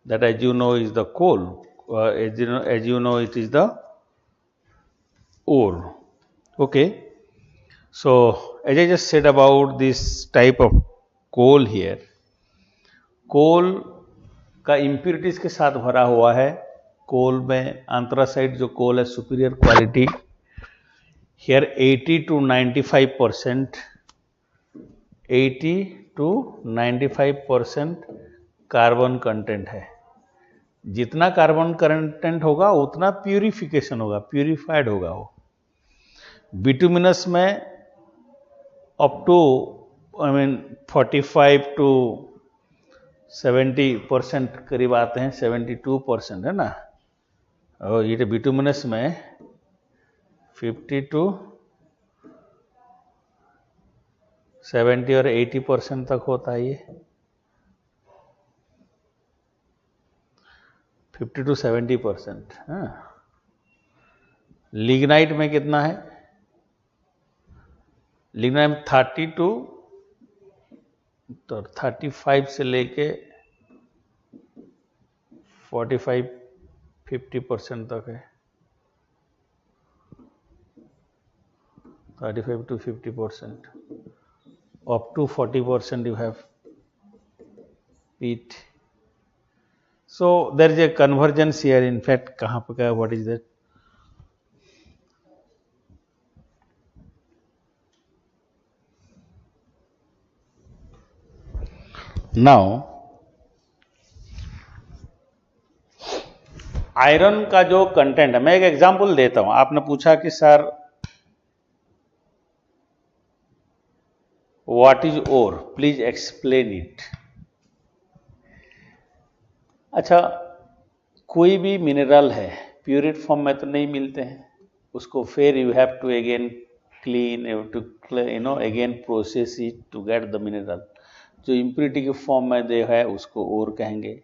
That, as you know, is the coal. As you know, it is the ore. Okay. So, as I just said about this type of coal here, coal का impurities के साथ भरा हुआ है. कोल में anthracite जो कोल है, superior quality. Here 80 to 95%, 80 to 95% carbon content है. जितना कार्बन कंटेंट होगा उतना प्यूरिफिकेशन होगा, प्यूरिफाइड होगा वो. बिटुमिनस में अप टू 45 to 70% करीब आते हैं, 72% है ना. और ये बिटुमिनस में 50 to 70 और 80% तक होता है. ये 50 to 70%. लिग्नाइट में कितना है? लिग्नाइट में 30 to 35 से लेके 45-50% तक है. 35 to 50%. Up to 40% you have peat. So there is a convergence here. In fact, कहाँ पे क्या? What is that? Now, iron का जो कंटेंट है, मैं एक एग्जांपल देता हूं. आपने पूछा कि sir what is ore, please explain it. अच्छा, कोई भी मिनरल है प्यूरिट फॉर्म में तो नहीं मिलते हैं, उसको फिर you have to again clean, you to again process it to get the mineral. जो इम्प्योरिटी के फॉर्म में दे है उसको ओर कहेंगे.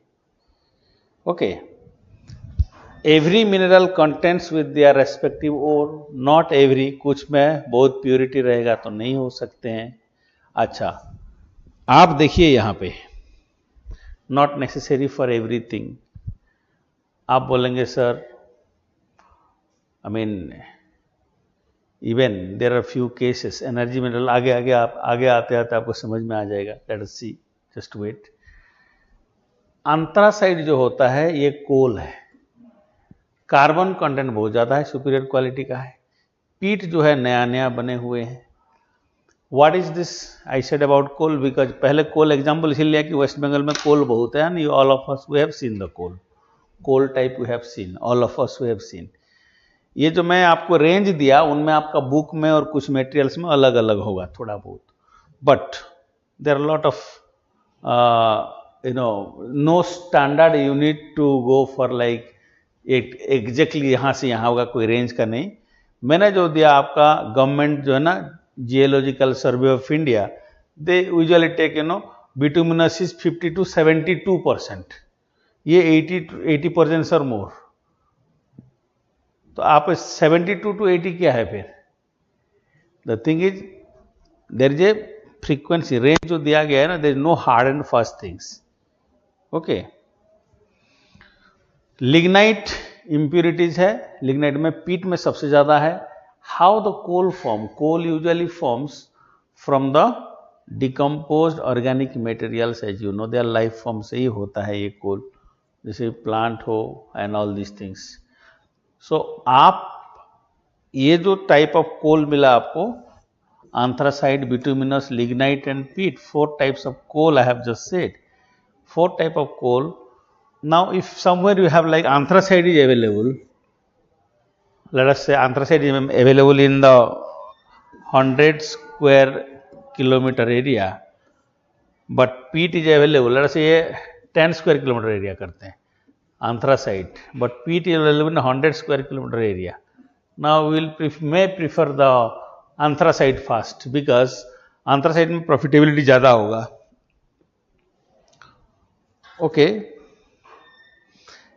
Okay. Every mineral contents with their respective ore. Not every, कुछ में बहुत प्योरिटी रहेगा तो नहीं हो सकते हैं. अच्छा, आप देखिए यहां पे, नॉट नेसेसरी फॉर एवरीथिंग. आप बोलेंगे sir, I mean even there are few cases, energy mineral, आगे आगे आते आते आपको समझ में आ जाएगा. Let us see, just wait. Anthracite जो होता है ये कोल है, कार्बन कंटेंट बहुत ज्यादा है, सुपीरियर क्वालिटी का है. पीट जो है नया नया बने हुए हैं. What is this I said about coal? Because पहले कोल एग्जाम्पल इसीलिए लिया कि वेस्ट बंगाल में कोल बहुत है. And all of us we have seen the coal type we have seen, all of us we have seen. ये जो मैं आपको रेंज दिया उनमें आपका बुक में और कुछ मटेरियल्स में अलग अलग होगा थोड़ा बहुत, but there are lot of no standard you need to go for like exactly यहाँ से यहाँ होगा, कोई रेंज का नहीं. मैंने जो दिया आपका, गवर्नमेंट जो है ना, geological survey of India, they usually take bituminous is 50 to 72%. ये 80% और मोर. तो आप 72 to 80 क्या है फिर? The thing is there is a frequency range जो दिया गया है ना, there is no hard and fast things. Okay. Lignite impurities है. लिग्नाइट में पीट में सबसे ज्यादा है. How the coal form? Coal usually forms from the decomposed organic materials. As you know, their life form से ही होता है ये कोल, जैसे प्लांट हो and all this things. So आप ये जो टाइप ऑफ कोल मिला आपको, anthracite, bituminous, lignite and peat, 4 types of coal I have just said. 4 type of coal. Now, if somewhere you have like anthracite is available, let us say anthracite is available in the 100 square kilometer area, but peat is available, let us say 10 square kilometer area करते हैं anthracite, but peat is available in 100 square kilometer area. Now we will may prefer the anthracite first because anthracite में profitability ज़्यादा होगा. Okay.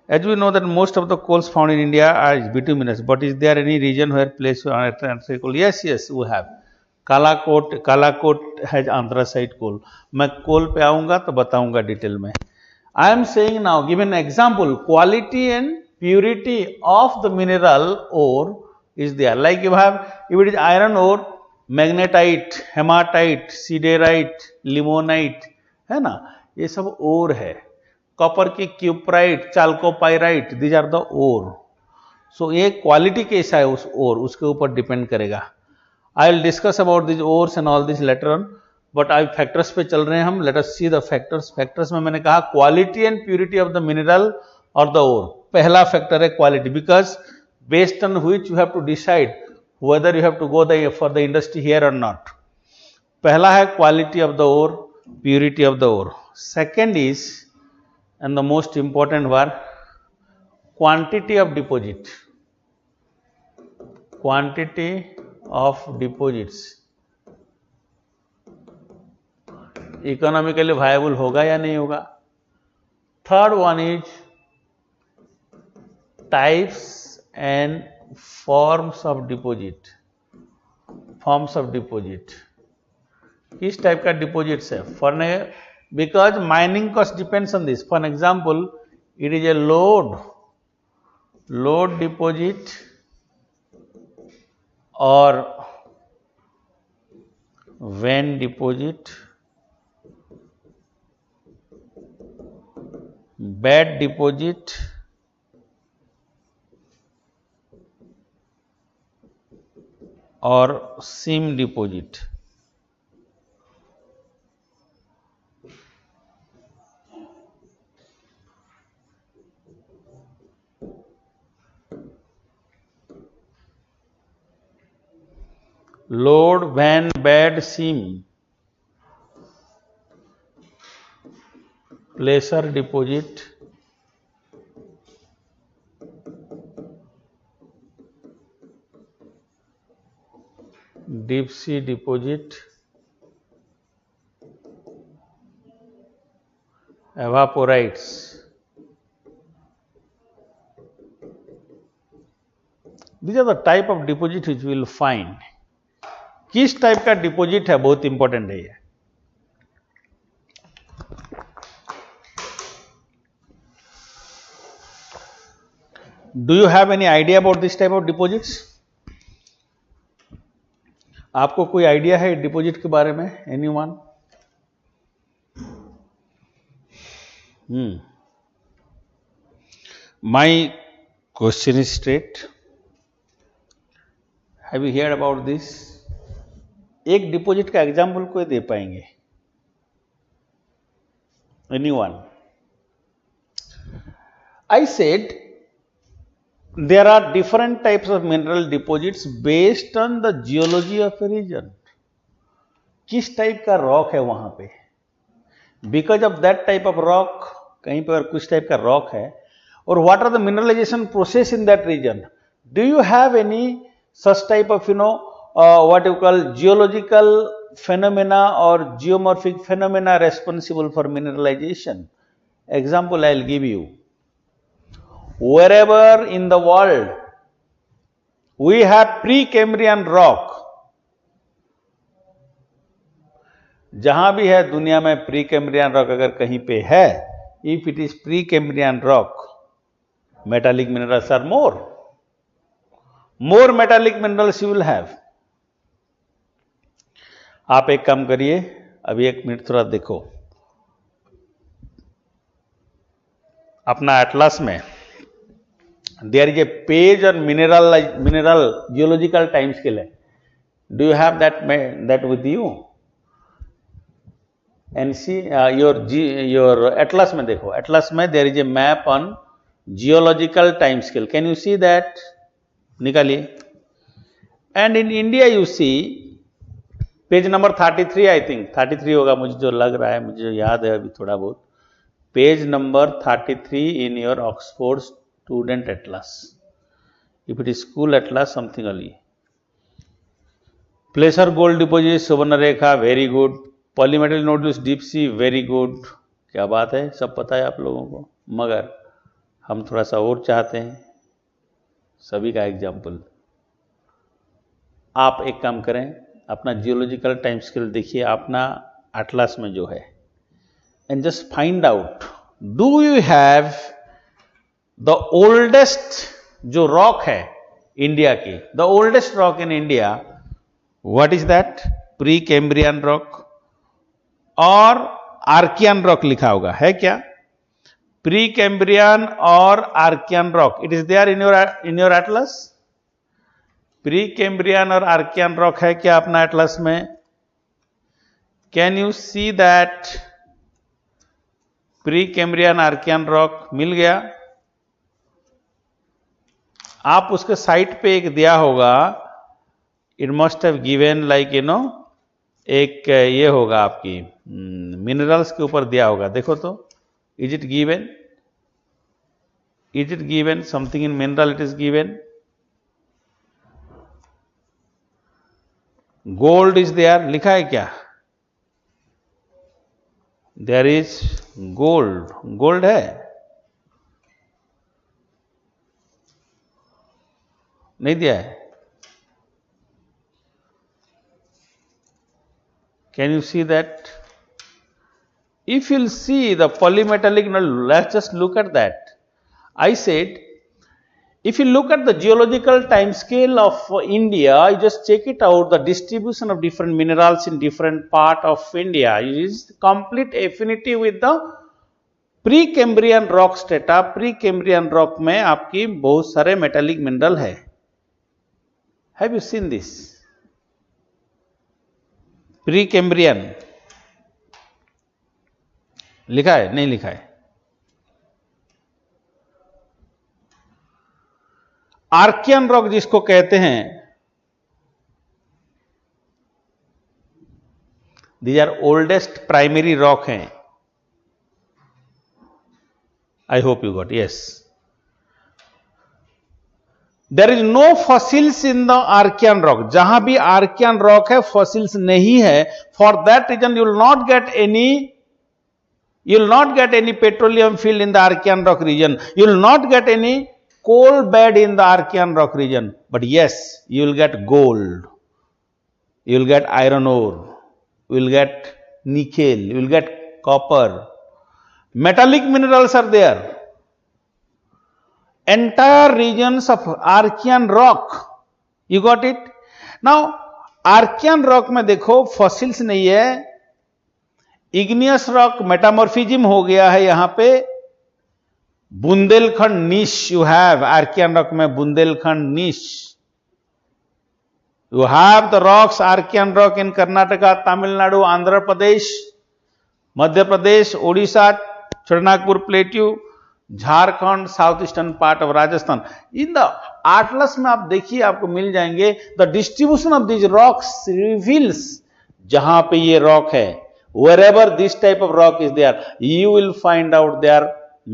As we know that most of the coals found in India are bituminous, but is there any region where place anthracite coal? Yes, we have. Kalakot has anthracite coal. मैं coal पे आऊँगा तो बताऊँगा detail में. I am saying now, give an example, quality and purity of the mineral ore is there. Like if it is iron ore, magnetite, hematite, siderite, limonite, है ना, ये सब ore है. कॉपर की cuprite, chalcopyrite, these are the ore. So ये quality कैसा है उस ओर, उसके ऊपर डिपेंड करेगा. I will discuss about this ores and all this later on, but I factors पे चल रहे हैं हम. Let us see the factors. Factors में मैंने कहा quality and purity of the mineral और द ओर. पहला फैक्टर है quality, because based on which you have to decide whether you have to go for the industry here और not. पहला है quality of the ore, purity of the ore. Second is and the most important one, quantity of deposit. Quantity of deposits. Economically viable होगा या नहीं होगा. Third one is types and forms of deposit. Forms of deposit. किस type का deposits है? For because mining cost depends on this. For an example, it is a lode deposit or vein deposit, bed deposit, or seam deposit. Load, vein, bed, seam, placer deposit, deep sea deposit, evaporites. These are the type of deposit which we will find. किस type का deposit है बहुत important है ये. Do you have any idea about this type of deposits? आपको कोई idea है deposit के बारे में? Anyone? My question is straight. Have you heard about this? एक डिपॉजिट का एग्जाम्पल कोई दे पाएंगे? Anyone? I said there are different types of mineral deposits based on the geology of a region. किस type का rock है वहां पे, because of that type of rock, कहीं पर कुछ टाइप का रॉक है, और what are the mineralization process in that region. Do you have any such type of what you call geological phenomena or geomorphic phenomena responsible for mineralization? Example I will give you. Wherever in the world we have Precambrian rock, जहां भी है दुनिया में Precambrian rock अगर कहीं पे है, if it is Precambrian rock, metallic minerals are more metallic minerals you will have. आप एक काम करिए, अभी एक मिनट थोड़ा देखो अपना एटलस में. There is a page on mineral geological time scale है. Do you have that with you? एनसी योर एटलस में देखो, एटलस में there is a map on geological time scale, can you see that, निकालिए। And in India you see page number 33, I think 33 होगा, मुझे जो लग रहा है, मुझे जो याद है अभी थोड़ा बहुत, page number 33 in your Oxford student atlas, if it is school atlas something only। Placer gold deposit Subarnarekha, very good. Polymetal nodules deep sea, very good, क्या बात है, सब पता है आप लोगों को, मगर हम थोड़ा सा और चाहते हैं, सभी का एग्जाम्पल। आप एक काम करें, अपना जियोलॉजिकल टाइम स्केल देखिए अपना एटलस में जो है, and just find out, do you have the oldest जो रॉक है इंडिया की, the oldest rock in India, what is that, pre Cambrian rock और आर्कियन रॉक लिखा होगा, है क्या, प्री कैम्ब्रियन और Archean rock, it is there in your atlas, pre Cambrian और आर्कियन रॉक है क्या अपना एटलस में, can you see that pre Cambrian Archean rock, मिल गया। आप उसके साइट पे एक दिया होगा, it must have given like you know, एक ये होगा आपकी मिनरल्स के ऊपर दिया होगा, देखो तो, is it given something in mineral, it is given, gold is there, लिखा है क्या, देयर इज गोल्ड, गोल्ड है, नहीं दिया है, can you see that, if you'll see the polymetallic, now let's just look at that, I said if you look at the geological time scale of India, you just check it out, the distribution of different minerals in different part of India is complete affinity with the pre-Cambrian rock strata, pre-Cambrian rock में आपकी बहुत सारे metallic mineral है, have you seen this, pre Cambrian लिखा है, नहीं लिखा है, आर्कियन रॉक जिसको कहते हैं, these are oldest primary rock हैं, I hope you got, yes, there is no fossils in the Archean rock, जहां भी आर्कियन रॉक है फॉसिल्स नहीं है, for that reason you will not get any petroleum field in the Archean rock region, you will not get any coal bed in the Archean rock region, but yes, you will get gold, you will get iron ore, you will get nickel, you will get copper, metallic minerals are there, entire regions of Archean rock, you got it। now Archean rock में देखो fossils नहीं है, igneous rock metamorphism हो गया है, यहां पे Bundelkhand gneiss you have, Archean rock में Bundelkhand gneiss, you have the rocks Archean rock in Karnataka, Tamil Nadu, Andhra Pradesh, Madhya Pradesh, Odisha, Chota Nagpur plateau, Jharkhand, south eastern part of Rajasthan, in the atlas में आप देखिए आपको मिल जाएंगे, the distribution of this rocks reveals, जहां पे ये रॉक है, wherever this type of rock is there, you will find out there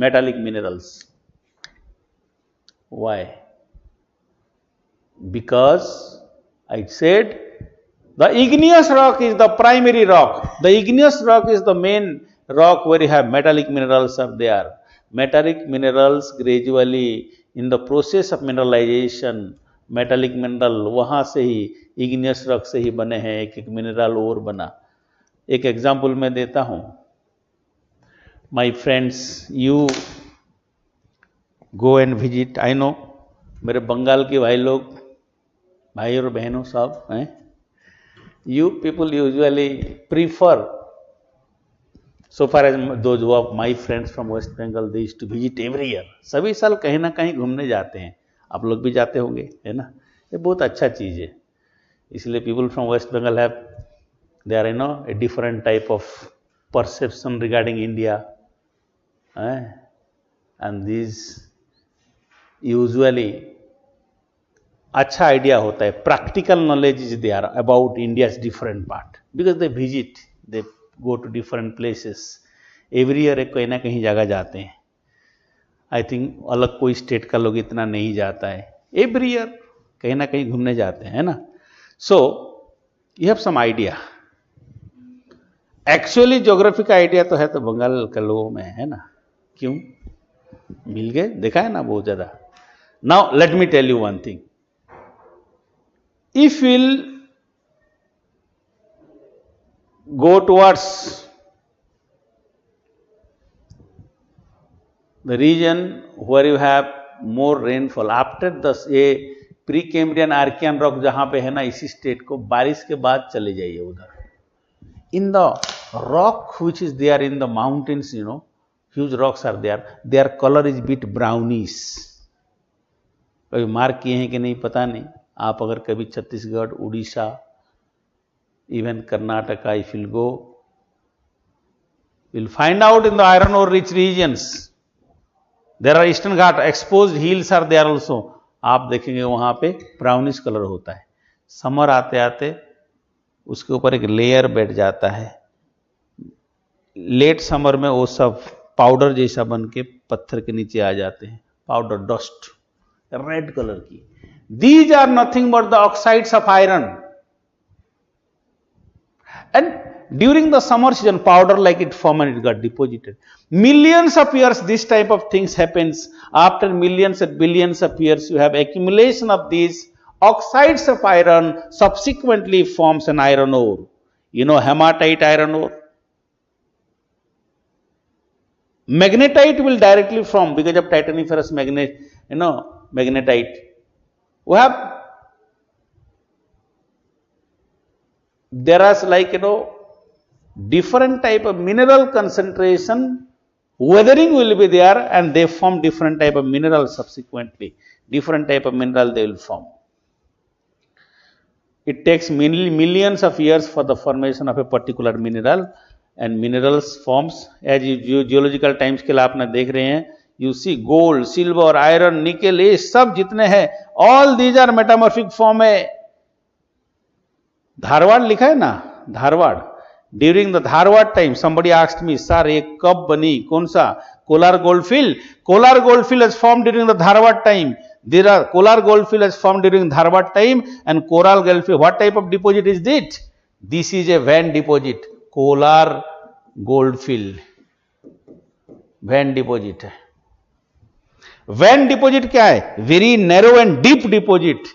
metallic minerals. Why? Because I said the igneous rock is the primary rock, the igneous rock is the main rock where you have metallic minerals are there, metallic minerals gradually in the process of mineralization, metallic mineral वहां से ही igneous rock से ही बने हैं, एक एक mineral और बना। एक एग्जाम्पल मैं देता हूं, my friends, you go and visit, I know मेरे बंगाल के भाई लोग, भाई और बहनों सब हैं, you people usually prefer, so far as those of my friends from West Bengal, they used to visit every year, सभी साल कहीं ना कहीं घूमने जाते हैं, आप लोग भी जाते होंगे, है ना, ये बहुत अच्छा चीज़ है, इसलिए people from West Bengal have, they are a different type of perception regarding India, and these usually अच्छा आइडिया होता है, practical knowledge is there about India's different part, because they visit, they go to different places, every year कहीं ना कहीं जगह जाते हैं. I think अलग कोई स्टेट का लोग इतना नहीं जाता है, एवरी ईयर कहीं ना कहीं घूमने जाते हैं, है ना. So you have some idea. Actually geography का आइडिया तो है तो बंगाल के लोगों में है ना, क्यों मिल गए, देखा है ना बहुत ज्यादा. Now let me tell you one thing. If we'll go towards the region where you have more rainfall after the ये प्री-कैम्ब्रियन आर्कियन रॉक जहां पे है ना, इसी स्टेट को बारिश के बाद चले जाइए उधर. In the rock which is there in the mountains, you know, huge rocks are there, their colour is bit brownish. कभी मार्क किए हैं कि नहीं पता नहीं. आप अगर कभी Chhattisgarh, Odisha, even Karnataka, if will go, will find out in the iron ore rich regions there are eastern Ghat exposed hills are there also. आप देखेंगे वहां पे ब्राउनिश कलर होता है. समर आते आते उसके ऊपर एक लेयर बैठ जाता है. लेट समर में वो सब पाउडर जैसा बन के पत्थर के नीचे आ जाते हैं, पाउडर डस्ट रेड कलर की. These are nothing but the oxides of iron. And during the summer season, powder like it formed and it got deposited. Millions of years this type of things happens. After millions and billions of years, you have accumulation of these oxides of iron, subsequently forms an iron ore. You know hematite iron ore. Magnetite will directly form because of titaniferous magnet, you know, magnetite. We have, there is like, you know, different type of mineral concentration, weathering will be there and they form different type of mineral subsequently. Different type of mineral they will form. It takes millions of years for the formation of a particular mineral, and minerals forms as geological times के लिए आपने देख रहे हैं. You see gold, silver, iron, nickel, ये सब जितने हैं, all these are metamorphic form है. धारवाड़ लिखा है ना, Dharwad. During the Dharwad time, somebody asked me, sir, ये कब बनी, कौन सा? Kolar goldfield. Kolar goldfield has formed during the Dharwad time. There are Kolar goldfield has formed during Dharwad time, and Koral goldfield. What type of deposit is this? This is a vein deposit. Kolar goldfield. Vein deposit है. Vein deposit क्या है? Very narrow and deep deposit.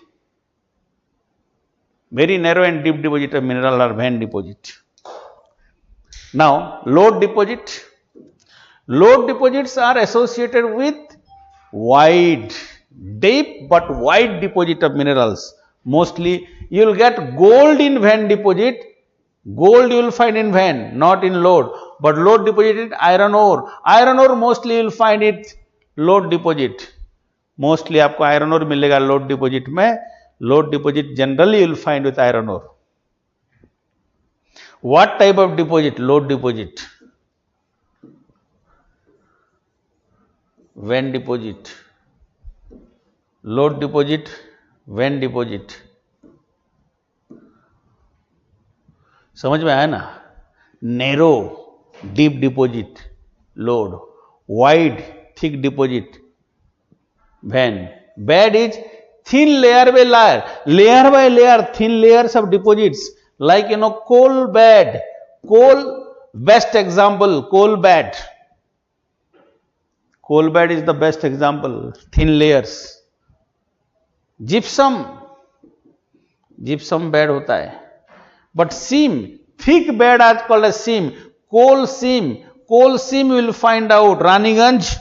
Very narrow and deep deposit of mineral ore vein deposit. Now lode deposit. Lode deposits are associated with wide, deep but wide deposit of minerals. Mostly you will get gold in vein deposit. Gold you will find in vein, not in lode. But lode deposit is iron ore. Iron ore mostly you will find it lode deposit. Mostly आपको iron ore मिलेगा lode deposit में. Lode deposit generally you will find with iron ore. What type of deposit? Lode deposit. Vein deposit. Lode deposit, vein deposit. समझ में आया ना? Narrow deep deposit lode, wide thick deposit vein. Bed is thin layer by layer, layer by layer, thin layers of deposits, like, you know, coal bed. Coal, best example, coal bed. Coal bed is the best example, thin layers. Gypsum, gypsum bed होता है. But seam, thick bed is called as seam. Coal seam, coal seam you will find out Raniganj.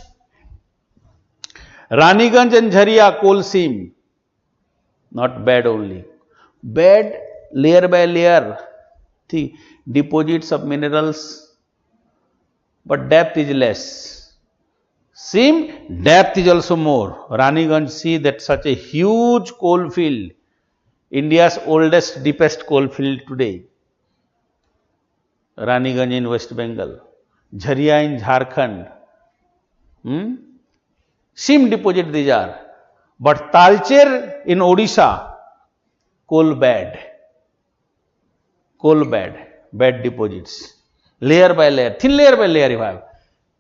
Raniganj and Jharia coal seam, not bed only. Bed layer by layer, deposits of minerals, but depth is less. Seam, depth is also more. Raniganj, see that such a huge coal field, India's oldest, deepest coal field today. Raniganj in West Bengal, Jharia in Jharkhand, Sim deposit these are. But Talcher in Odisha, coal bad, bad deposits, layer by layer, thin layer by layer you have.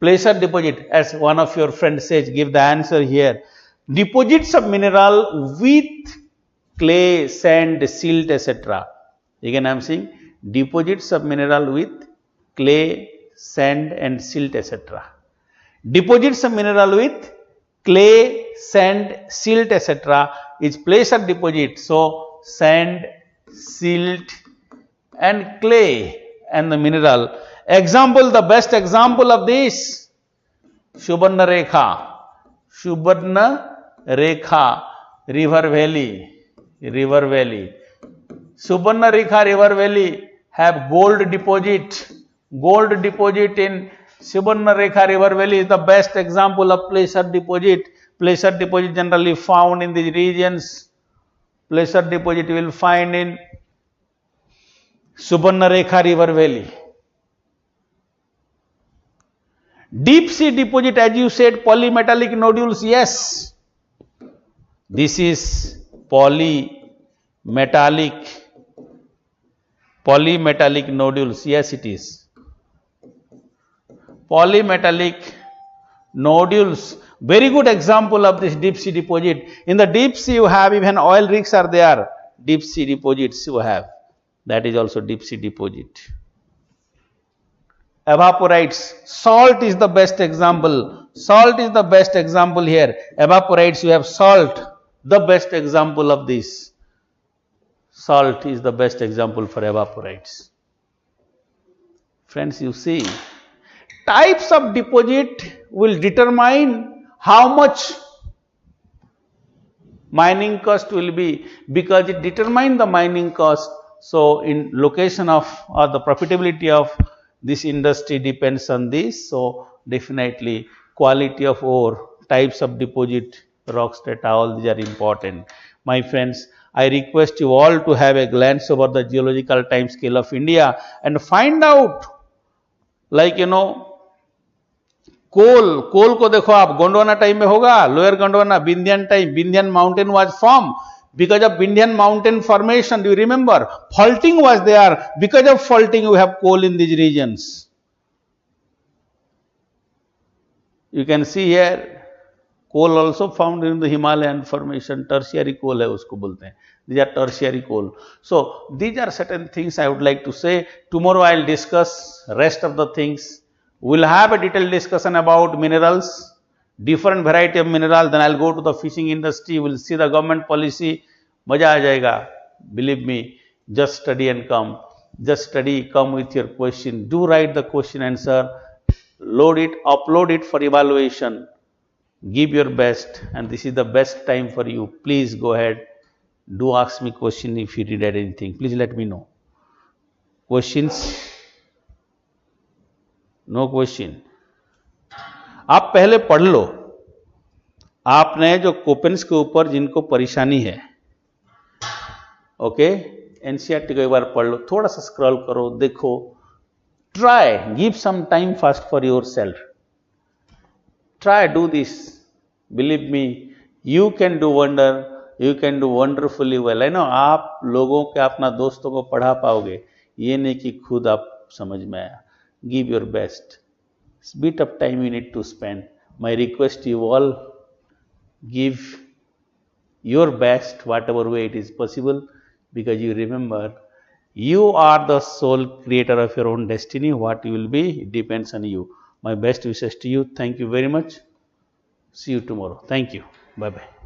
Placer deposit, as one of your friends says, give the answer here. Deposits of mineral with clay, sand, silt, etc. Again I am saying deposits of mineral with clay, sand and silt, etc. Deposits of mineral with clay, sand, silt, etc. is placer deposit. So, sand, silt and clay and the mineral. Example, the best example of this, Subarna Rekha, river valley. Subarna Rekha river valley have gold deposit in Subarna Rekha river valley is the best example of placer deposit. Placer deposit generally found in these regions. Placer deposit you will find in Subarna Rekha river valley. Deep sea deposit, as you said, polymetallic nodules, yes. This is polymetallic nodules, yes it is. Polymetallic nodules, very good example of this deep sea deposit. In the deep sea you have even oil rigs are there, deep sea deposits you have, that is also deep sea deposit. Evaporites, salt is the best example, here. Evaporites, you have salt, the best example of this. Salt is the best example for evaporites. Friends, you see, types of deposit will determine how much mining cost will be, because it determines the mining cost. So, in location of or the profitability of this industry depends on this. So, definitely quality of ore, types of deposit, rock strata, all these are important. My friends, I request you all to have a glance over the geological time scale of India and find out, like coal को देखो आप Gondwana time में होगा, lower Gondwana, Vindhyan time, Vindhyan mountain was formed. Because of Vindhyan mountain formation, do you remember? Faulting was there. Because of faulting, you have coal in these regions. You can see here, coal also found in the Himalayan formation. Tertiary coal है उसको बोलते हैं. These are tertiary coal. So these are certain things I would like to say. Tomorrow I will discuss rest of the things. We will have a detailed discussion about minerals, different variety of mineral. Then I will go to the fishing industry. We will see the government policy. मजा आ जाएगा. Believe me, just study and come. Just study, come with your question. Do write the question answer. Load it, upload it for evaluation. Give your best, and this is the best time for you. Please go ahead. Do ask me question if you did anything. Please let me know. Questions? No question. आप पहले पढ़ लो. आपने जो कोपेंस के ऊपर जिनको परेशानी है, ओके, एनसीईआरटी को एक बार पढ़ लो, थोड़ा सा स्क्रॉल करो, देखो, try, give some time fast for yourself, try, do this, believe me, you can do wonder, you can do wonderfully well. है ना, आप लोगों के अपना दोस्तों को पढ़ा पाओगे, ये नहीं कि खुद आप समझ में आया. Give your best, bit of time you need to spend. My request to you all, give your best whatever way it is possible, because you remember, you are the sole creator of your own destiny. What you will be, it depends on you. My best wishes to you. Thank you very much. See you tomorrow. Thank you. Bye bye.